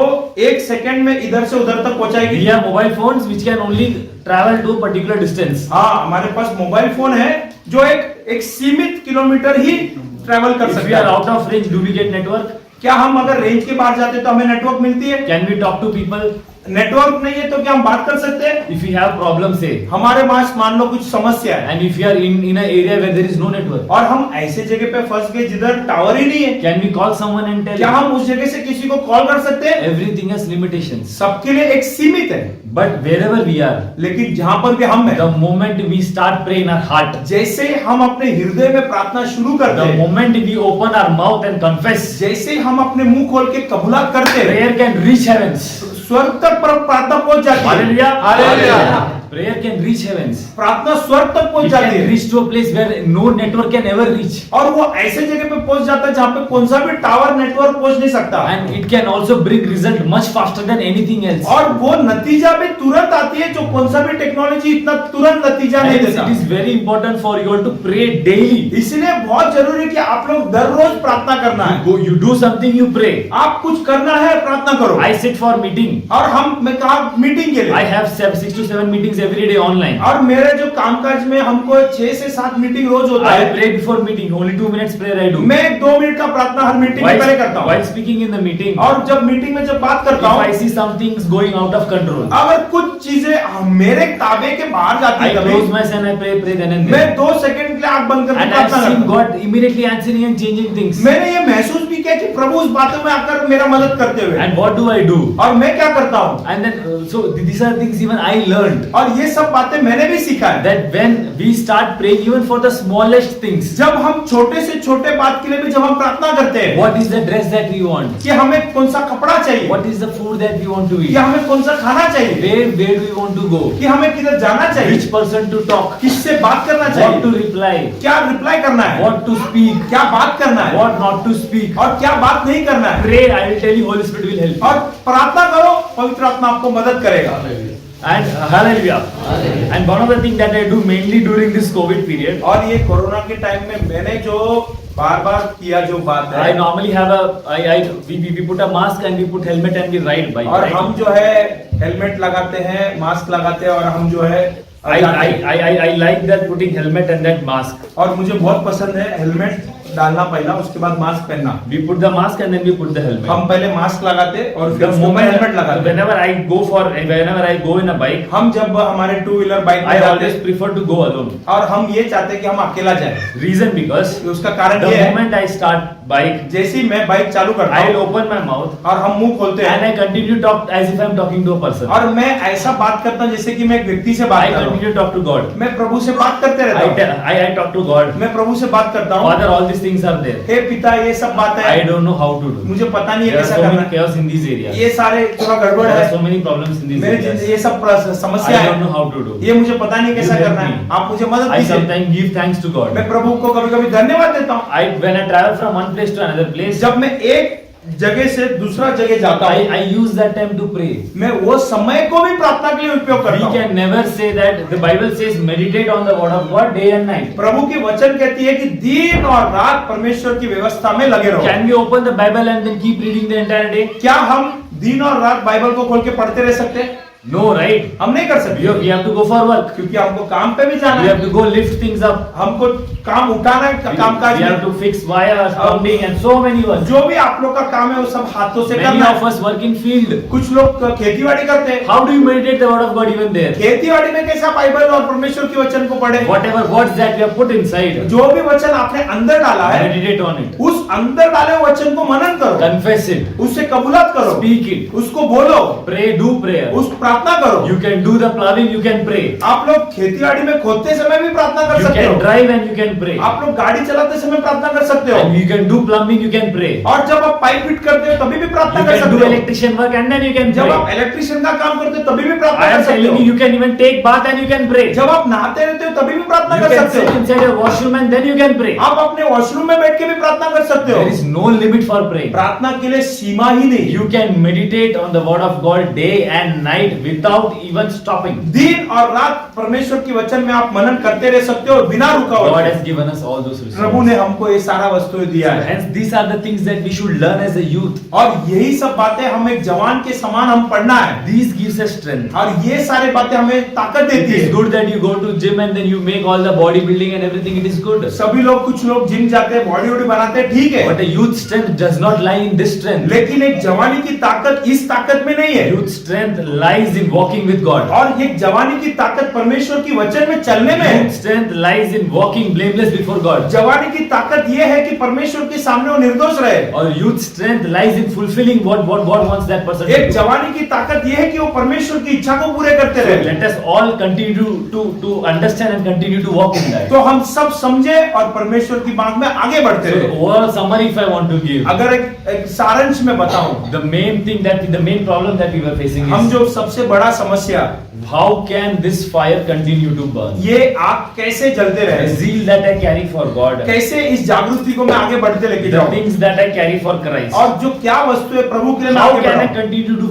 Speaker 2: एक सेकंड में इधर से उधर तक
Speaker 1: We
Speaker 2: पहुंचाएगी।
Speaker 1: have mobile phones which can only travel to a particular distance.
Speaker 2: हाँ, हमारे पास मोबाइल फोन है जो एक सीमित किलोमीटर ही ट्रेवल कर
Speaker 1: If
Speaker 2: सकते
Speaker 1: we are
Speaker 2: हैं।
Speaker 1: out of range, do we get network?
Speaker 2: क्या हम अगर रेंज के बाहर जाते तो हमें नेटवर्क मिलती है?
Speaker 1: Can we talk to people?
Speaker 2: Network नहीं है तो क्या हम बात कर सकते हैं?
Speaker 1: If we have problems, say,
Speaker 2: हमारे पास मान लो कुछ समस्या है
Speaker 1: and if we are in an area where there is no network,
Speaker 2: और हम ऐसे जगह पे फंस गए जिधर टावर ही नहीं है,
Speaker 1: can we call someone and tell
Speaker 2: क्या
Speaker 1: him?
Speaker 2: हम उस जगह से किसी को कॉल कर सकते हैं?
Speaker 1: Everything has limitations.
Speaker 2: सबके लिए एक सीमित है,
Speaker 1: But wherever we are,
Speaker 2: लेकिन जहां पर भी हम
Speaker 1: the
Speaker 2: हैं,
Speaker 1: moment we start praying in our heart,
Speaker 2: जैसे हम अपने हृदय में प्रार्थना शुरू करते
Speaker 1: the
Speaker 2: हैं,
Speaker 1: moment we open our mouth and confess,
Speaker 2: जैसे हम अपने मुंह खोल के कबूलात करते हैं,
Speaker 1: prayer can reach heavens.
Speaker 2: स्वर्ग तक प्रार्थना पहुंच जाती है।
Speaker 1: Hallelujah.
Speaker 2: Hallelujah.
Speaker 1: Prayer can reach heavens.
Speaker 2: प्रार्थना स्वर्ग तक पहुंच
Speaker 1: It
Speaker 2: जाती
Speaker 1: can
Speaker 2: है
Speaker 1: reach to a place where no network can ever reach.
Speaker 2: और वो ऐसे जगह पे पहुंच जाता है जहां पे कौन सा भी टावर नेटवर्क पहुंच नहीं सकता।
Speaker 1: And it can also bring result much faster than anything else.
Speaker 2: और वो नतीजा भी तुरंत आती है जो कौन सा भी टेक्नोलॉजी इतना तुरंत नतीजा नहीं
Speaker 1: Hence,
Speaker 2: देता।
Speaker 1: it is very important for you all to pray daily.
Speaker 2: इसलिए बहुत जरूरी है कि आप लोग दर रोज प्रार्थना करना है।
Speaker 1: You do something, you pray.
Speaker 2: आप कुछ करना है, प्रार्थना करो।
Speaker 1: I sit for meeting.
Speaker 2: और मैं कहा मीटिंग के
Speaker 1: I
Speaker 2: लिए,
Speaker 1: have 6 to 7 meetings every day online.
Speaker 2: और मेरे जो कामकाज में हमको 6 से 7 मीटिंग रोज होता
Speaker 1: I
Speaker 2: है।
Speaker 1: pray before meeting. Only 2 minutes prayer I do.
Speaker 2: मैं 2 मिनट का प्रार्थना हर मीटिंग में पहले करता
Speaker 1: While
Speaker 2: हूँ।
Speaker 1: speaking in the meeting,
Speaker 2: और जब मीटिंग में जब बात करता
Speaker 1: if I
Speaker 2: हूँ,
Speaker 1: see some things going out of control,
Speaker 2: अगर कुछ चीजें मेरे ताबे के बाहर जाती
Speaker 1: I
Speaker 2: है
Speaker 1: close
Speaker 2: कभी,
Speaker 1: my eyes and I pray then and
Speaker 2: मैं
Speaker 1: there.
Speaker 2: 2 सेकंड के लिए आंख बंद करके
Speaker 1: And I've
Speaker 2: प्रार्थना
Speaker 1: seen
Speaker 2: करता हूँ।
Speaker 1: God immediately answering and changing things.
Speaker 2: मैंने ये महसूस भी किया कि प्रभु उस बातों में आकर मेरा मदद करते हुए,
Speaker 1: And what do I do?
Speaker 2: और मैं क्या करता हूँ,
Speaker 1: And then, so these are things even I learned.
Speaker 2: और और ये सब बातें मैंने भी सीखा है।
Speaker 1: that when we start praying even for the smallest things,
Speaker 2: जब हम छोटे से छोटे बात के लिए भी जब हम प्रार्थना करते हैं
Speaker 1: what is the dress that we want,
Speaker 2: कि हमें कौन सा कपड़ा चाहिए,
Speaker 1: what is the food that we want to
Speaker 2: कि
Speaker 1: eat,
Speaker 2: हमें कौन सा खाना चाहिए,
Speaker 1: where do we want to go,
Speaker 2: कि हमें किधर जाना
Speaker 1: which
Speaker 2: चाहिए,
Speaker 1: person to talk,
Speaker 2: किससे बात करना
Speaker 1: what
Speaker 2: चाहिए,
Speaker 1: to reply,
Speaker 2: क्या रिप्लाई करना है,
Speaker 1: what to speak,
Speaker 2: क्या बात करना है,
Speaker 1: what not to speak.
Speaker 2: और क्या बात नहीं करना है।
Speaker 1: Pray, I will tell you, Holy Spirit will help you.
Speaker 2: और प्रार्थना करो, पवित्र आत्मा आपको मदद करेगा।
Speaker 1: And hallelujah. And one of the things that I do mainly during this COVID period,
Speaker 2: और ये कोरोना के टाइम में मैंने जो बार बार किया जो बात
Speaker 1: I
Speaker 2: है,
Speaker 1: normally have we put a mask and we put helmet and we ride bike.
Speaker 2: और
Speaker 1: Right?
Speaker 2: हम जो है हेलमेट लगाते हैं, मास्क लगाते हैं, और हम जो है
Speaker 1: I like that putting helmet and that mask.
Speaker 2: और मुझे बहुत पसंद है हेलमेट डालना पहला, उसके बाद मास्क पहनना।
Speaker 1: We put the mask and then we put the helmet.
Speaker 2: हम पहले मास्क लगाते और फिर
Speaker 1: The
Speaker 2: उसके बाद हेलमेट लगाते।
Speaker 1: whenever I go in a bike,
Speaker 2: हम जब हमारे टू व्हीलर बाइक
Speaker 1: I
Speaker 2: में जाते
Speaker 1: always prefer to go alone.
Speaker 2: और हम ये चाहते हैं कि हम अकेला जाएं।
Speaker 1: Reason because
Speaker 2: उसका कारण
Speaker 1: the
Speaker 2: ये है,
Speaker 1: moment I start bike,
Speaker 2: जैसे ही मैं बाइक चालू करता
Speaker 1: I will
Speaker 2: हूँ
Speaker 1: open my mouth
Speaker 2: और हम मुंह खोलते
Speaker 1: and
Speaker 2: हैं
Speaker 1: I continue to talk as if I am talking to a person.
Speaker 2: और मैं ऐसा बात करता हूँ जैसे कि मैं एक व्यक्ति से बात
Speaker 1: I
Speaker 2: कर रहा हूँ।
Speaker 1: continue to talk to God.
Speaker 2: मैं प्रभु से बात करते रहता हूँ।
Speaker 1: I talk to God.
Speaker 2: मैं प्रभु से बात करता हूँ,
Speaker 1: Father, all these things are there.
Speaker 2: हे पिता ये सब बात
Speaker 1: I
Speaker 2: है,
Speaker 1: don't know how to do.
Speaker 2: मुझे पता नहीं है
Speaker 1: There are
Speaker 2: कैसा
Speaker 1: so
Speaker 2: करना
Speaker 1: many
Speaker 2: है,
Speaker 1: chaos in these areas.
Speaker 2: ये सारे थोड़ा गड़बड़
Speaker 1: There
Speaker 2: है,
Speaker 1: are so many problems in these
Speaker 2: मेरी
Speaker 1: areas.
Speaker 2: जिंदगी ये सब समस्या
Speaker 1: I don't know
Speaker 2: है,
Speaker 1: how to do.
Speaker 2: ये मुझे पता नहीं कैसा
Speaker 1: You help
Speaker 2: करना है,
Speaker 1: me.
Speaker 2: आप मुझे मदद
Speaker 1: I
Speaker 2: कीजिए।
Speaker 1: sometimes give thanks to God.
Speaker 2: मैं प्रभु को कभी कभी धन्यवाद देता हूँ।
Speaker 1: When I travel from one place to another place,
Speaker 2: जब मैं एक जगह से दूसरा जगह जाता हूँ,
Speaker 1: I use that time to pray.
Speaker 2: मैं वो समय को भी प्रार्थना के लिए उपयोग करता
Speaker 1: We
Speaker 2: हूँ।
Speaker 1: can never say that. The Bible says meditate on the word of God day and night.
Speaker 2: प्रभु की वचन कहती है कि दिन और रात परमेश्वर की व्यवस्था में लगे रहो।
Speaker 1: Can we open the Bible and then keep reading the entire day?
Speaker 2: क्या हम दिन और रात बाइबल को खोल के पढ़ते रह सकते हैं?
Speaker 1: No, right?
Speaker 2: हम नहीं कर सकते,
Speaker 1: We have to go for work.
Speaker 2: क्योंकि हमको काम पे भी जाना
Speaker 1: We
Speaker 2: है,
Speaker 1: have to go lift things up.
Speaker 2: हमको काम उठाना है, काम काज
Speaker 1: We have
Speaker 2: में।
Speaker 1: to fix wires, plumbing, and so many work.
Speaker 2: जो भी आप लोग का काम है वो सब हाथों से
Speaker 1: Many
Speaker 2: करना
Speaker 1: of
Speaker 2: है।
Speaker 1: us work in field.
Speaker 2: कुछ लोग खेतीबाड़ी करते हैं।
Speaker 1: How do you meditate the word of God even there?
Speaker 2: खेतीबाड़ी में कैसा बाइबल और परमेश्वर के वचन को पढ़े?
Speaker 1: Whatever words that we have put inside,
Speaker 2: जो भी वचन आपने अंदर डाला है,
Speaker 1: meditate on it.
Speaker 2: उस अंदर डाले हुए वचन को मनन करो,
Speaker 1: Confess it.
Speaker 2: उससे कबूलात करो,
Speaker 1: Speak it.
Speaker 2: उसको बोलो,
Speaker 1: Pray, do prayer.
Speaker 2: उस प्रार्थना करो।
Speaker 1: You can do the plowing, you can pray.
Speaker 2: आप लोग खेतीबाड़ी में खोदते समय भी प्रार्थना कर
Speaker 1: You
Speaker 2: सकते
Speaker 1: can
Speaker 2: हो।
Speaker 1: drive and you can pray.
Speaker 2: आप लोग गाड़ी चलाते समय प्रार्थना कर सकते
Speaker 1: And
Speaker 2: हो।
Speaker 1: you can do plumbing, you can pray.
Speaker 2: और जब आप पाइप फिट करते हो तभी भी प्रार्थना
Speaker 1: You
Speaker 2: कर
Speaker 1: can do
Speaker 2: सकते हो।
Speaker 1: electrician work and then you can
Speaker 2: जब
Speaker 1: pray.
Speaker 2: आप इलेक्ट्रिशियन का काम करते हो तभी भी
Speaker 1: I
Speaker 2: प्रार्थना
Speaker 1: am
Speaker 2: कर सकते
Speaker 1: telling you,
Speaker 2: हो।
Speaker 1: you can even take bath and you can pray.
Speaker 2: जब आप नहाते रहते हो तभी भी प्रार्थना
Speaker 1: You
Speaker 2: कर
Speaker 1: can
Speaker 2: सकते
Speaker 1: sit
Speaker 2: हो।
Speaker 1: inside your washroom and then you can pray.
Speaker 2: आप अपने वॉशरूम में बैठ के भी प्रार्थना कर सकते हो।
Speaker 1: There is no limit for praying.
Speaker 2: प्रार्थना के लिए सीमा ही नहीं।
Speaker 1: You can meditate on the word of God day and night without even stopping.
Speaker 2: दिन और रात परमेश्वर की वचन में आप मनन करते रह सकते हो बिना
Speaker 1: God
Speaker 2: रुकावट
Speaker 1: has given us all those
Speaker 2: Prabhu
Speaker 1: resources.
Speaker 2: ने हमको ये सारा वस्तुएं दिया है।
Speaker 1: Hence, these are the things that we should learn as a youth.
Speaker 2: और यही सब बातें हम एक जवान के समान हम पढ़ना है।
Speaker 1: These gives us strength.
Speaker 2: और ये सारी बातें हमें ताकत
Speaker 1: It
Speaker 2: देती
Speaker 1: is
Speaker 2: है।
Speaker 1: good that you go to gym and then you make all the bodybuilding and everything. It is good.
Speaker 2: सभी लोग कुछ लोग जिम जाते हैं, बॉडी वॉडी बनाते हैं, ठीक है।
Speaker 1: But a youth strength does not lie in this strength.
Speaker 2: लेकिन एक जवानी की ताकत इस ताकत में नहीं है।
Speaker 1: Youth strength lies in walking with God.
Speaker 2: और एक जवानी की ताकत परमेश्वर की वचन में चलने में है।
Speaker 1: Youth strength lies in walking blameless before God.
Speaker 2: जवानी की ताकत ये है कि परमेश्वर के सामने वो निर्दोष रहे।
Speaker 1: Or youth strength lies in fulfilling what God wants that person to
Speaker 2: एक
Speaker 1: do.
Speaker 2: जवानी की ताकत ये है कि वो परमेश्वर की इच्छा को पूरे करते
Speaker 1: So
Speaker 2: रहे।
Speaker 1: let us all continue to understand and continue to walk in that.
Speaker 2: तो हम सब समझे और परमेश्वर की बात में आगे बढ़ते
Speaker 1: So
Speaker 2: रहे।
Speaker 1: overall summary if I want to give,
Speaker 2: अगर एक सारांश में बताऊं,
Speaker 1: the main problem that we were facing
Speaker 2: हम
Speaker 1: is
Speaker 2: जो सबसे बड़ा समस्या,
Speaker 1: how can this fire continue to burn?
Speaker 2: ये आग कैसे जलते
Speaker 1: The
Speaker 2: रहे,
Speaker 1: zeal that I carry for God,
Speaker 2: कैसे इस जागृति को मैं आगे बढ़ते लेके
Speaker 1: the
Speaker 2: जाऊं,
Speaker 1: things that I carry for Christ,
Speaker 2: और जो क्या वस्तु है प्रभु के लिए मैं
Speaker 1: how
Speaker 2: आगे
Speaker 1: can I
Speaker 2: बढ़ाऊं,
Speaker 1: continue to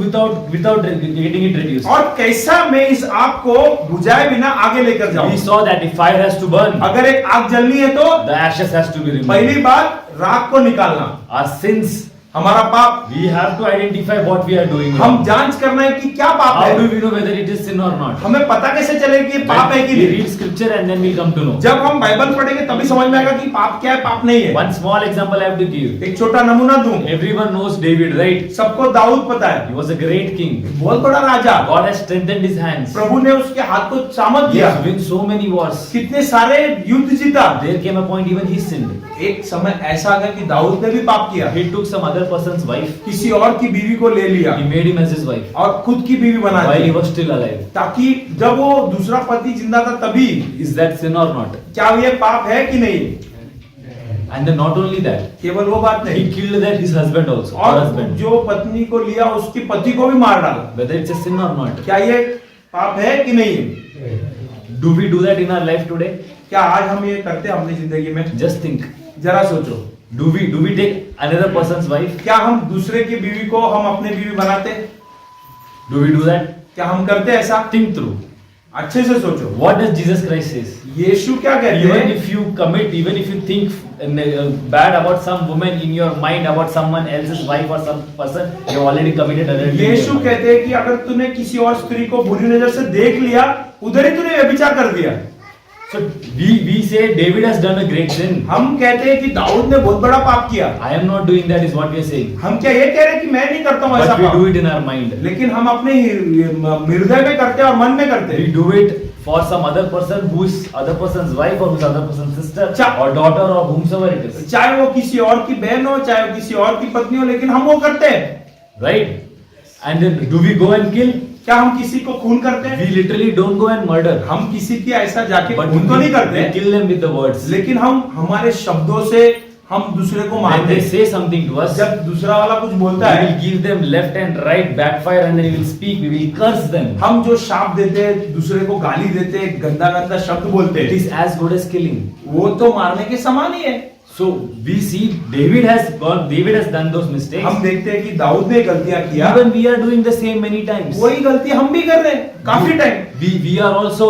Speaker 1: without getting it reduced?
Speaker 2: और कैसा मैं इस आग को बुझाए बिना आगे लेकर जाऊं।
Speaker 1: We saw that if fire has to burn,
Speaker 2: अगर एक आग जलनी है तो
Speaker 1: the ashes has to be removed.
Speaker 2: पहली बात राख को निकालना,
Speaker 1: Our sins,
Speaker 2: हमारा पाप,
Speaker 1: we have to identify what we are doing
Speaker 2: हम
Speaker 1: wrong.
Speaker 2: जांच करना है कि क्या पाप
Speaker 1: How do
Speaker 2: है।
Speaker 1: we know whether it is sin or not?
Speaker 2: हमें पता कैसे चलेगा कि ये पाप है कि
Speaker 1: We
Speaker 2: नहीं।
Speaker 1: read scripture and then we come to know.
Speaker 2: जब हम बाइबल पढ़ेंगे तभी समझ में आएगा कि पाप क्या है, पाप नहीं है।
Speaker 1: One small example I have to give.
Speaker 2: एक छोटा नमूना दूं,
Speaker 1: Everyone knows David, right?
Speaker 2: सबको दाऊद पता है,
Speaker 1: He was a great king.
Speaker 2: बहुत बड़ा राजा।
Speaker 1: God has strengthened his hands.
Speaker 2: प्रभु ने उसके हाथ को सामर्थ
Speaker 1: He
Speaker 2: दिया,
Speaker 1: has won so many wars.
Speaker 2: कितने सारे युद्ध जीता।
Speaker 1: There came a point even he sinned.
Speaker 2: एक समय ऐसा आ गया कि दाऊद ने भी पाप किया।
Speaker 1: He took some other other person's wife.
Speaker 2: किसी और की बीवी को ले लिया
Speaker 1: He made him as his wife
Speaker 2: और खुद की बीवी बना
Speaker 1: while he
Speaker 2: the,
Speaker 1: was still alive.
Speaker 2: ताकि जब वो दूसरा पति जिंदा था तभी,
Speaker 1: Is that sin or not?
Speaker 2: क्या ये पाप है कि नहीं?
Speaker 1: And then not only that,
Speaker 2: केवल वो बात
Speaker 1: he
Speaker 2: नहीं,
Speaker 1: killed that his husband also. Her
Speaker 2: और
Speaker 1: husband.
Speaker 2: जो पत्नी को लिया उसके पति को भी मार डाला।
Speaker 1: Whether it's a sin or not.
Speaker 2: क्या ये पाप है कि नहीं?
Speaker 1: Do we do that in our life today?
Speaker 2: क्या आज हम ये करते हैं अपनी जिंदगी में?
Speaker 1: Just think.
Speaker 2: जरा सोचो,
Speaker 1: Do we take another person's wife?
Speaker 2: क्या हम दूसरे की बीवी को हम अपने बीवी बनाते?
Speaker 1: Do we do that?
Speaker 2: क्या हम करते हैं ऐसा?
Speaker 1: Think through.
Speaker 2: अच्छे से सोचो,
Speaker 1: What does Jesus Christ says?
Speaker 2: यीशु क्या कहते
Speaker 1: Even
Speaker 2: हैं?
Speaker 1: if you commit, even if you think bad about some woman in your mind, about someone else's wife or some person, you have already committed adultery. in your
Speaker 2: Yeshu
Speaker 1: mind.
Speaker 2: कहते हैं कि अगर तूने किसी और स्त्री को बुरी नजर से देख लिया, उधर ही तूने व्यभिचार कर दिया।
Speaker 1: So we say David has done a great sin.
Speaker 2: हम कहते हैं कि दाऊद ने बहुत बड़ा पाप किया।
Speaker 1: I am not doing that is what we are saying.
Speaker 2: हम क्या ये कह रहे हैं कि मैं नहीं करता हूँ ऐसा
Speaker 1: But we do
Speaker 2: पाप,
Speaker 1: it in our mind.
Speaker 2: लेकिन हम अपने हृदय में करते हैं और मन में करते
Speaker 1: We
Speaker 2: हैं।
Speaker 1: do it for some other person who is other person's wife or who's other person's sister
Speaker 2: Cha-
Speaker 1: or daughter or whomsoever it is.
Speaker 2: चाहे वो किसी और की बहन हो, चाहे वो किसी और की पत्नी हो, लेकिन हम वो करते हैं।
Speaker 1: Right? And then do we go and kill?
Speaker 2: क्या हम किसी को खून करते हैं?
Speaker 1: We literally don't go and murder.
Speaker 2: हम किसी की ऐसा जाके
Speaker 1: But
Speaker 2: खून तो नहीं
Speaker 1: we
Speaker 2: करते,
Speaker 1: kill them with the words.
Speaker 2: लेकिन हम हमारे शब्दों से हम दूसरे को
Speaker 1: When
Speaker 2: मारते
Speaker 1: they
Speaker 2: हैं।
Speaker 1: say something to us,
Speaker 2: जब दूसरा वाला कुछ
Speaker 1: we
Speaker 2: बोलता है,
Speaker 1: will give them left and right backfire and then we will speak, we will curse them.
Speaker 2: हम जो शाप देते हैं, दूसरे को गाली देते हैं, गंदा गंदा शब्द बोलते
Speaker 1: It
Speaker 2: हैं,
Speaker 1: is as good as killing.
Speaker 2: वो तो मारने के समान ही है।
Speaker 1: So we see David has done those mistakes.
Speaker 2: हम देखते हैं कि दाऊद ने गलतियां किया,
Speaker 1: Even we are doing the same many times.
Speaker 2: वही गलती हम भी कर रहे हैं काफी time.
Speaker 1: We are also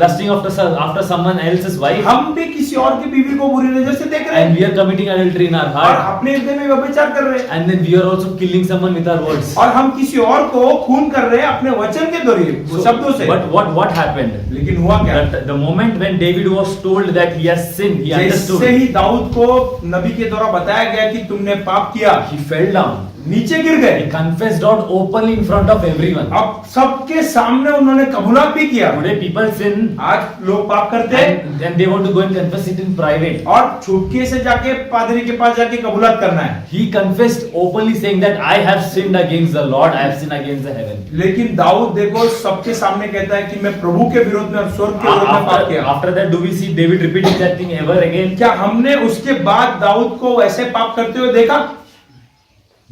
Speaker 1: lusting after someone else's wife,
Speaker 2: हम भी किसी और की बीवी को बुरी नजर से देख रहे
Speaker 1: and
Speaker 2: हैं
Speaker 1: we are committing adultery in our
Speaker 2: और
Speaker 1: heart,
Speaker 2: अपने हृदय में व्यभिचार कर रहे हैं,
Speaker 1: and then we are also killing someone with our words.
Speaker 2: और हम किसी और को खून कर रहे हैं अपने वचन के जरिए, शब्दों से।
Speaker 1: But what happened?
Speaker 2: लेकिन हुआ क्या?
Speaker 1: That the moment when David was told that he has sinned, he understood.
Speaker 2: जैसे ही दाऊद को नबी के द्वारा बताया गया कि तुमने पाप किया,
Speaker 1: He fell down.
Speaker 2: नीचे गिर गए।
Speaker 1: He confessed out openly in front of everyone.
Speaker 2: अब सबके सामने उन्होंने कबूलात भी किया।
Speaker 1: Today people sin
Speaker 2: आज लोग पाप करते हैं
Speaker 1: and they want to go and confess it in private.
Speaker 2: और छुपके से जाके पादरी के पास जाके कबूलात करना है।
Speaker 1: He confessed openly saying that I have sinned against the Lord, I have sinned against the heaven.
Speaker 2: लेकिन दाऊद देखो सबके सामने कहता है कि मैं प्रभु के विरोध में और स्वर्ग के विरोध में पाप किया।
Speaker 1: After that, do we see David repeating that thing ever again?
Speaker 2: क्या हमने उसके बाद दाऊद को ऐसे पाप करते हुए देखा?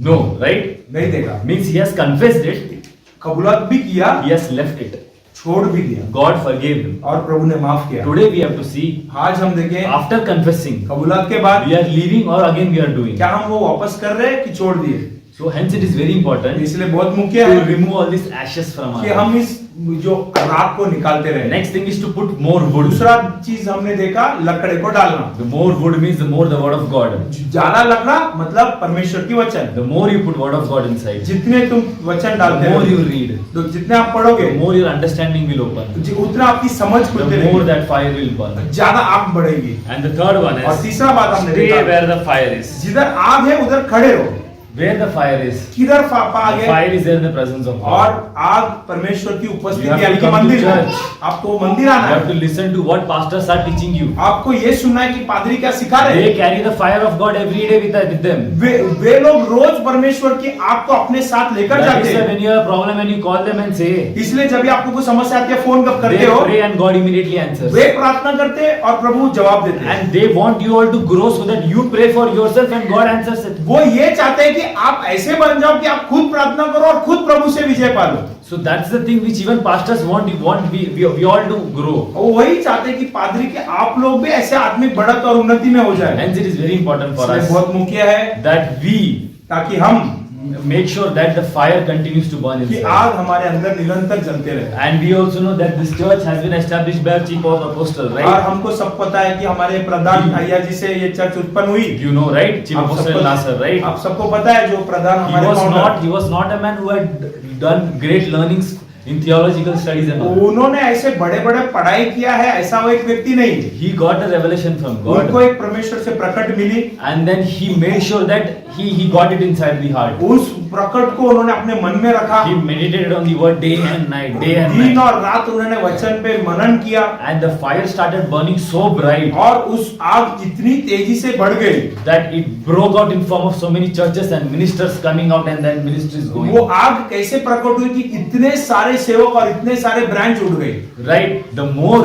Speaker 1: No, right?
Speaker 2: नहीं देखा।
Speaker 1: Means he has confessed it,
Speaker 2: कबूलात भी किया,
Speaker 1: he has left it.
Speaker 2: छोड़ भी दिया
Speaker 1: God forgave him.
Speaker 2: और प्रभु ने माफ किया।
Speaker 1: Today we have to see,
Speaker 2: आज हम देखें
Speaker 1: after confessing,
Speaker 2: कबूलात के बाद
Speaker 1: we are leaving or again we are doing.
Speaker 2: क्या हम वो वापस कर रहे हैं कि छोड़ दिए?
Speaker 1: So hence it is very important
Speaker 2: इसलिए बहुत मुख्य
Speaker 1: to
Speaker 2: है
Speaker 1: remove all these ashes from
Speaker 2: कि
Speaker 1: our life.
Speaker 2: हम इस जो राख को निकालते रहे।
Speaker 1: Next thing is to put more wood.
Speaker 2: दूसरा चीज हमने देखा लकड़े को डालना।
Speaker 1: The more wood means the more the word of God.
Speaker 2: ज्यादा लकड़ा मतलब परमेश्वर की वचन।
Speaker 1: The more you put word of God inside,
Speaker 2: जितने तुम वचन
Speaker 1: the
Speaker 2: डालते
Speaker 1: more you
Speaker 2: रहो,
Speaker 1: read,
Speaker 2: तो जितने आप पढ़ोगे
Speaker 1: the more your understanding will open,
Speaker 2: उतना आपकी समझ खुलते
Speaker 1: the more
Speaker 2: रहेगी,
Speaker 1: that fire will burn.
Speaker 2: ज्यादा आग बढ़ेगी।
Speaker 1: And the third one
Speaker 2: और
Speaker 1: is
Speaker 2: तीसरा बात हमने
Speaker 1: stay
Speaker 2: देखा,
Speaker 1: where the fire is.
Speaker 2: जिधर आग है उधर खड़े रहो।
Speaker 1: Where the fire is,
Speaker 2: किधर आग
Speaker 1: the
Speaker 2: है
Speaker 1: fire is there in the presence of
Speaker 2: और
Speaker 1: God.
Speaker 2: आग परमेश्वर की
Speaker 1: You
Speaker 2: उपस्थिति
Speaker 1: have to
Speaker 2: यानी कि
Speaker 1: come to
Speaker 2: मंदिर है।
Speaker 1: church.
Speaker 2: आपको मंदिर
Speaker 1: You
Speaker 2: आना
Speaker 1: have to
Speaker 2: है।
Speaker 1: listen to what pastors are teaching you.
Speaker 2: आपको ये सुनना है कि पादरी क्या सिखा रहे
Speaker 1: They
Speaker 2: हैं।
Speaker 1: carry the fire of God every day with them.
Speaker 2: वे लोग रोज परमेश्वर की आग को अपने साथ लेकर
Speaker 1: That
Speaker 2: जाते
Speaker 1: is why
Speaker 2: हैं।
Speaker 1: when you have a problem and you call them and say,
Speaker 2: इसलिए जब भी आपको कोई समस्या आती है फोन कब
Speaker 1: they
Speaker 2: करते हो,
Speaker 1: pray and God immediately answers.
Speaker 2: वे प्रार्थना करते हैं और प्रभु जवाब देते हैं।
Speaker 1: And they want you all to grow so that you pray for yourself and God answers it.
Speaker 2: वो ये चाहते हैं कि आप ऐसे बन जाओ कि आप खुद प्रार्थना करो और खुद प्रभु से विजय पा लो।
Speaker 1: So that's the thing which even pastors want. We all to grow.
Speaker 2: वो वही चाहते हैं कि पादरी के आप लोग भी ऐसे आत्मिक बढ़त और उन्नति में हो जाए।
Speaker 1: Hence it is very important for
Speaker 2: इसलिए
Speaker 1: us
Speaker 2: बहुत मुख्य है
Speaker 1: that we
Speaker 2: ताकि हम
Speaker 1: make sure that the fire continues to burn
Speaker 2: कि
Speaker 1: inside.
Speaker 2: आग हमारे अंदर निरंतर जलते रहे।
Speaker 1: And we also know that this church has been established by our chief apostle,
Speaker 2: और
Speaker 1: right?
Speaker 2: हमको सब पता है कि हमारे प्रधान भैया जी से ये चर्च उत्पन्न हुई।
Speaker 1: You know, right? Chief
Speaker 2: आप
Speaker 1: apostle
Speaker 2: सबको-
Speaker 1: Nasser, right?
Speaker 2: आप सबको पता है जो प्रधान
Speaker 1: He
Speaker 2: हमारे founder-
Speaker 1: was not a man who had done great learnings in theological studies and all.
Speaker 2: उन्होंने ऐसे बड़े बड़े पढ़ाई किया है, ऐसा वो एक व्यक्ति नहीं।
Speaker 1: He got a revelation from
Speaker 2: उनको
Speaker 1: God,
Speaker 2: एक परमेश्वर से प्रकट मिली,
Speaker 1: and then he made sure that he got it inside the heart.
Speaker 2: उस प्रकट को उन्होंने अपने मन में रखा,
Speaker 1: He meditated on the word day and night, day and
Speaker 2: दिन
Speaker 1: night,
Speaker 2: और रात उन्होंने वचन पे मनन किया,
Speaker 1: and the fire started burning so bright
Speaker 2: और उस आग इतनी तेजी से बढ़ गई,
Speaker 1: that it broke out in form of so many churches and ministers coming out and then ministries going.
Speaker 2: वो आग कैसे प्रकट हुई कि इतने सारे सेवक और इतने सारे ब्रांच उठ गए।
Speaker 1: Right? The more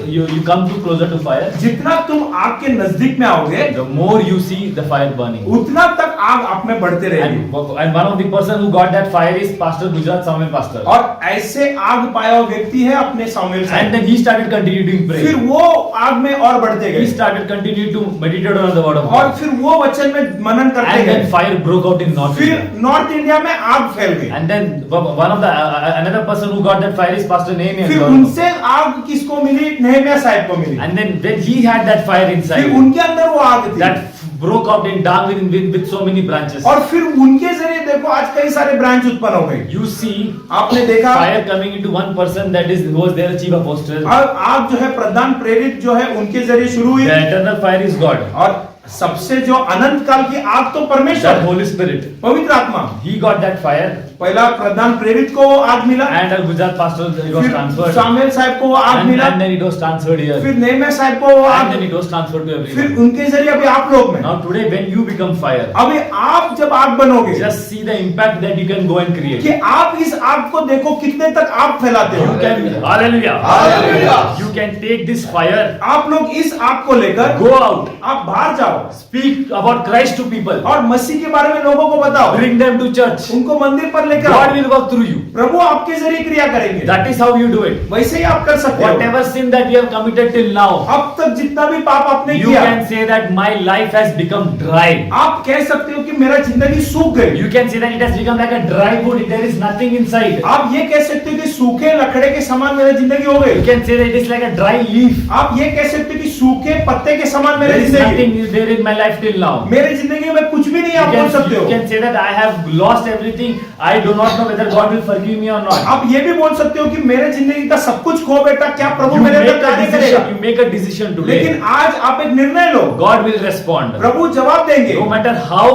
Speaker 1: you come to closer to fire,
Speaker 2: जितना तुम आग के नजदीक में आओगे,
Speaker 1: the more you see the fire burning.
Speaker 2: उतना तक आग आप में बढ़ते रहेगी।
Speaker 1: And one of the person who got that fire is Pastor Gujarat Samuel Pastor.
Speaker 2: और ऐसे आग पाया हुआ व्यक्ति है अपने सामुएल
Speaker 1: And
Speaker 2: साहब।
Speaker 1: then he started continuing
Speaker 2: फिर
Speaker 1: praying.
Speaker 2: वो आग में और बढ़ते
Speaker 1: He
Speaker 2: गए,
Speaker 1: started continuing to meditate on the word of
Speaker 2: और
Speaker 1: God.
Speaker 2: फिर वो वचन में मनन करते
Speaker 1: And then
Speaker 2: गए।
Speaker 1: fire broke out in North
Speaker 2: फिर
Speaker 1: India.
Speaker 2: नॉर्थ इंडिया में आग फैल गई।
Speaker 1: And then one of the another person who got that fire is Pastor Nehemiah.
Speaker 2: फिर उनसे आग किसको मिली? नहम्याह साहब को मिली।
Speaker 1: And then when he had that fire
Speaker 2: फिर
Speaker 1: inside,
Speaker 2: उनके अंदर वो आग थी,
Speaker 1: that broke out in down with so many branches.
Speaker 2: और फिर उनके जरिए देखो आज कई सारे ब्रांच उत्पन्न हो गए।
Speaker 1: You see
Speaker 2: आपने देखा
Speaker 1: fire coming into one person that is was their chief apostle.
Speaker 2: और आग जो है प्रधान प्रेरित जो है उनके जरिए शुरू हुई,
Speaker 1: The eternal fire is God.
Speaker 2: और सबसे जो अनंत काल की आग तो परमेश्वर
Speaker 1: That
Speaker 2: है,
Speaker 1: Holy Spirit.
Speaker 2: पवित्र आत्मा।
Speaker 1: He got that fire,
Speaker 2: पहला प्रधान प्रेरित को वो आग मिला,
Speaker 1: and our Gujarat pastor it was
Speaker 2: फिर
Speaker 1: transferred.
Speaker 2: सामुएल साहब को वो आग
Speaker 1: And
Speaker 2: मिला,
Speaker 1: then it was transferred here.
Speaker 2: फिर नहम्याह साहब को वो
Speaker 1: And
Speaker 2: आग,
Speaker 1: then it was transferred to
Speaker 2: फिर
Speaker 1: everyone.
Speaker 2: उनके जरिए अभी आप लोग में।
Speaker 1: Now today when you become fire,
Speaker 2: अभी आप जब आग बनोगे,
Speaker 1: just see the impact that you can go and create.
Speaker 2: कि आप इस आग को देखो कितने तक आप फैलाते
Speaker 1: You
Speaker 2: हो।
Speaker 1: can, hallelujah.
Speaker 2: Hallelujah.
Speaker 1: You can take this fire,
Speaker 2: आप लोग इस आग को लेकर
Speaker 1: go out,
Speaker 2: आप बाहर जाओ
Speaker 1: speak about Christ to people,
Speaker 2: और मसीह के बारे में लोगों को बताओ,
Speaker 1: bring them to church.
Speaker 2: उनको मंदिर पर लेकर
Speaker 1: God
Speaker 2: आओ।
Speaker 1: will work through you.
Speaker 2: प्रभु आपके जरिए क्रिया करेंगे।
Speaker 1: That is how you do it.
Speaker 2: वैसे ही आप कर सकते हो।
Speaker 1: Whatever sin that you have committed till now,
Speaker 2: अब तक जितना भी पाप आपने
Speaker 1: you
Speaker 2: किया,
Speaker 1: can say that my life has become dry.
Speaker 2: आप कह सकते हो कि मेरा जिंदगी सूख गई।
Speaker 1: You can say that it has become like a dry wood. There is nothing inside.
Speaker 2: आप ये कह सकते हो कि सूखे लकड़े के समान मेरी जिंदगी हो गई।
Speaker 1: You can say that it is like a dry leaf.
Speaker 2: आप ये कह सकते हो कि सूखे पत्ते के समान
Speaker 1: There
Speaker 2: मेरी
Speaker 1: is
Speaker 2: जिंदगी,
Speaker 1: nothing there in my life till now.
Speaker 2: मेरी जिंदगी में कुछ भी नहीं, आप बोल सकते
Speaker 1: You
Speaker 2: हो।
Speaker 1: can say that I have lost everything. I do not know whether God will forgive me or not.
Speaker 2: आप ये भी बोल सकते हो कि मेरे जिंदगी का सब कुछ खो बैठा, क्या प्रभु
Speaker 1: You
Speaker 2: मेरे
Speaker 1: make
Speaker 2: अंदर
Speaker 1: a
Speaker 2: कार्य
Speaker 1: decision.
Speaker 2: करेगा?
Speaker 1: You make a decision today.
Speaker 2: लेकिन आज आप एक निर्णय लो,
Speaker 1: God will respond.
Speaker 2: प्रभु जवाब देंगे।
Speaker 1: No matter how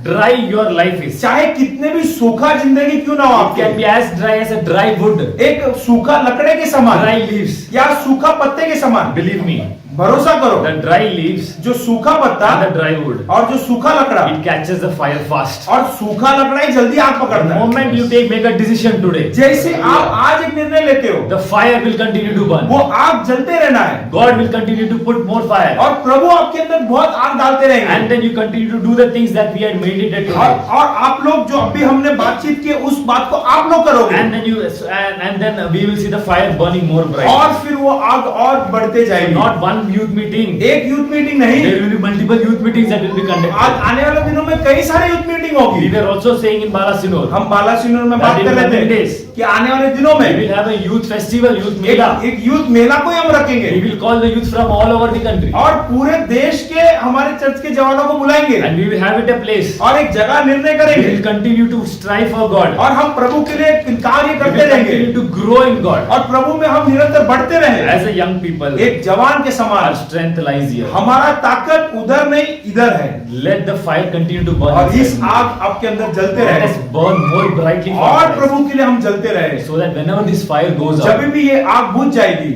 Speaker 1: dry your life is,
Speaker 2: चाहे कितने भी सूखा जिंदगी क्यों ना हो
Speaker 1: it can be
Speaker 2: आपके,
Speaker 1: as dry as a dry wood,
Speaker 2: एक सूखा लकड़े के समान
Speaker 1: dry leaves.
Speaker 2: या सूखा पत्ते के समान,
Speaker 1: Believe me,
Speaker 2: भरोसा करो,
Speaker 1: the dry leaves
Speaker 2: जो सूखा पत्ता
Speaker 1: and the dry wood,
Speaker 2: और जो सूखा लकड़ा
Speaker 1: it catches the fire fast.
Speaker 2: और सूखा लकड़ा ही जल्दी आग
Speaker 1: The
Speaker 2: पकड़ता है।
Speaker 1: moment you make a decision today,
Speaker 2: जैसे आप आज एक निर्णय लेते हो,
Speaker 1: the fire will continue to burn.
Speaker 2: वो आग जलते रहना है
Speaker 1: God will continue to put more fire.
Speaker 2: और प्रभु आपके अंदर बहुत आग डालते
Speaker 1: And
Speaker 2: रहेंगे।
Speaker 1: then you continue to do the things that we had meditated today.
Speaker 2: और आप लोग जो अभी हमने बातचीत की उस बात को आप लोग करोगे,
Speaker 1: And then and then we will see the fire burning more bright.
Speaker 2: और फिर वो आग और बढ़ते जाएगी।
Speaker 1: Not one youth meeting.
Speaker 2: एक यूथ मीटिंग नहीं,
Speaker 1: There will be multiple youth meetings that will be
Speaker 2: आज
Speaker 1: conducted.
Speaker 2: आने वाले दिनों में कई सारे यूथ मीटिंग
Speaker 1: We
Speaker 2: होगी।
Speaker 1: were also saying in Balasinor,
Speaker 2: हम बालासिनोर में बात
Speaker 1: That in
Speaker 2: कर रहे
Speaker 1: coming
Speaker 2: थे
Speaker 1: days,
Speaker 2: कि आने वाले दिनों
Speaker 1: we
Speaker 2: में
Speaker 1: will have a youth festival, youth mela.
Speaker 2: एक यूथ मेला को ही हम रखेंगे
Speaker 1: We will call the youth from all over the country.
Speaker 2: और पूरे देश के हमारे चर्च के जवानों को बुलाएंगे
Speaker 1: And we will have it a place.
Speaker 2: और एक जगह निर्णय
Speaker 1: We
Speaker 2: करेंगे
Speaker 1: will continue to strive for God.
Speaker 2: और हम प्रभु के लिए कार्य
Speaker 1: We
Speaker 2: करते
Speaker 1: will
Speaker 2: रहेंगे
Speaker 1: continue to grow in God.
Speaker 2: और प्रभु में हम निरंतर बढ़ते रहे।
Speaker 1: As a young people,
Speaker 2: एक जवान के
Speaker 1: our
Speaker 2: समान
Speaker 1: strength lies here.
Speaker 2: हमारा ताकत उधर नहीं इधर है
Speaker 1: Let the fire continue to burn.
Speaker 2: और इस
Speaker 1: inside.
Speaker 2: आग आपके अंदर जलते
Speaker 1: Let
Speaker 2: रहे
Speaker 1: us burn more brightly for
Speaker 2: और
Speaker 1: Christ.
Speaker 2: प्रभु के लिए हम जलते रहे।
Speaker 1: So that whenever this fire goes
Speaker 2: जब
Speaker 1: out,
Speaker 2: भी ये आग बुझ जाएगी,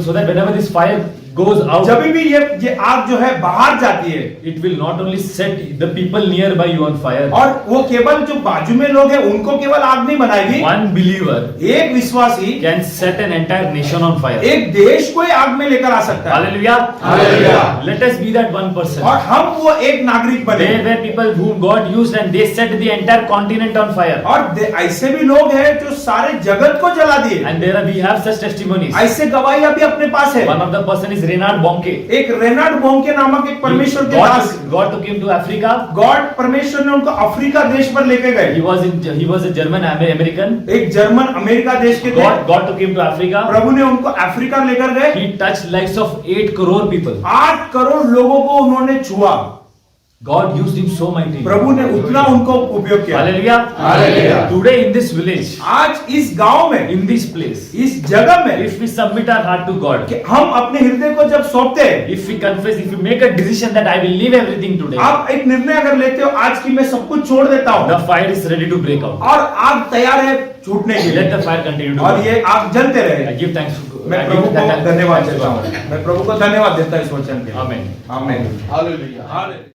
Speaker 1: so that whenever this fire goes out,
Speaker 2: जब भी ये आग जो है बाहर जाती है
Speaker 1: it will not only set the people nearby you on fire.
Speaker 2: और वो केवल जो बाजू में लोग हैं उनको केवल आग नहीं बनाएगी,
Speaker 1: One believer
Speaker 2: एक विश्वासी
Speaker 1: can set an entire nation on fire.
Speaker 2: एक देश को ही आग में लेकर आ सकता है।
Speaker 1: Hallelujah.
Speaker 2: Hallelujah.
Speaker 1: Let us be that one person.
Speaker 2: और हम वो एक नागरिक बने।
Speaker 1: There were people whom God used and they set the entire continent on fire.
Speaker 2: और ऐसे भी लोग हैं जो सारे जगत को जला दिए।
Speaker 1: And we have such testimonies.
Speaker 2: ऐसे गवाही अभी अपने पास है।
Speaker 1: One of the person is Reinhard Bonke.
Speaker 2: एक रेनाल्ड बोंके नामक एक परमेश्वर के दास,
Speaker 1: God took him to Africa.
Speaker 2: God परमेश्वर ने उनको अफ्रीका देश पर लेके गए।
Speaker 1: He was a German American.
Speaker 2: एक जर्मन अमेरिका देश के थे।
Speaker 1: God took him to Africa.
Speaker 2: प्रभु ने उनको अफ्रीका लेकर गए।
Speaker 1: He touched lives of 8 crore people.
Speaker 2: 8 crore लोगों को उन्होंने छुआ।
Speaker 1: God used him so mightily.
Speaker 2: प्रभु ने उतना उनको उपयोग किया।
Speaker 1: Hallelujah.
Speaker 2: Hallelujah.
Speaker 1: Today in this village,
Speaker 2: आज इस गांव में,
Speaker 1: in this place,
Speaker 2: इस जगह में,
Speaker 1: if we submit our heart to God,
Speaker 2: कि हम अपने हृदय को जब सौंपते हैं,
Speaker 1: if we confess, if we make a decision that I will leave everything today,
Speaker 2: आप एक निर्णय अगर लेते हो आज की मैं सब कुछ छोड़ देता हूँ,
Speaker 1: the fire is ready to break out.
Speaker 2: और आग तैयार है छूटने के
Speaker 1: Let
Speaker 2: लिए,
Speaker 1: the fire continue to
Speaker 2: और
Speaker 1: burn.
Speaker 2: ये आग जलते
Speaker 1: I
Speaker 2: रहे।
Speaker 1: give thanks to
Speaker 2: मैं
Speaker 1: I
Speaker 2: प्रभु
Speaker 1: give
Speaker 2: को
Speaker 1: thanks
Speaker 2: धन्यवाद
Speaker 1: to
Speaker 2: देता
Speaker 1: God.
Speaker 2: हूँ, मैं प्रभु को धन्यवाद देता हूँ इस वचन के लिए।
Speaker 1: Amen.
Speaker 2: आमीन।
Speaker 3: हालेलुया।
Speaker 2: हालेलुया।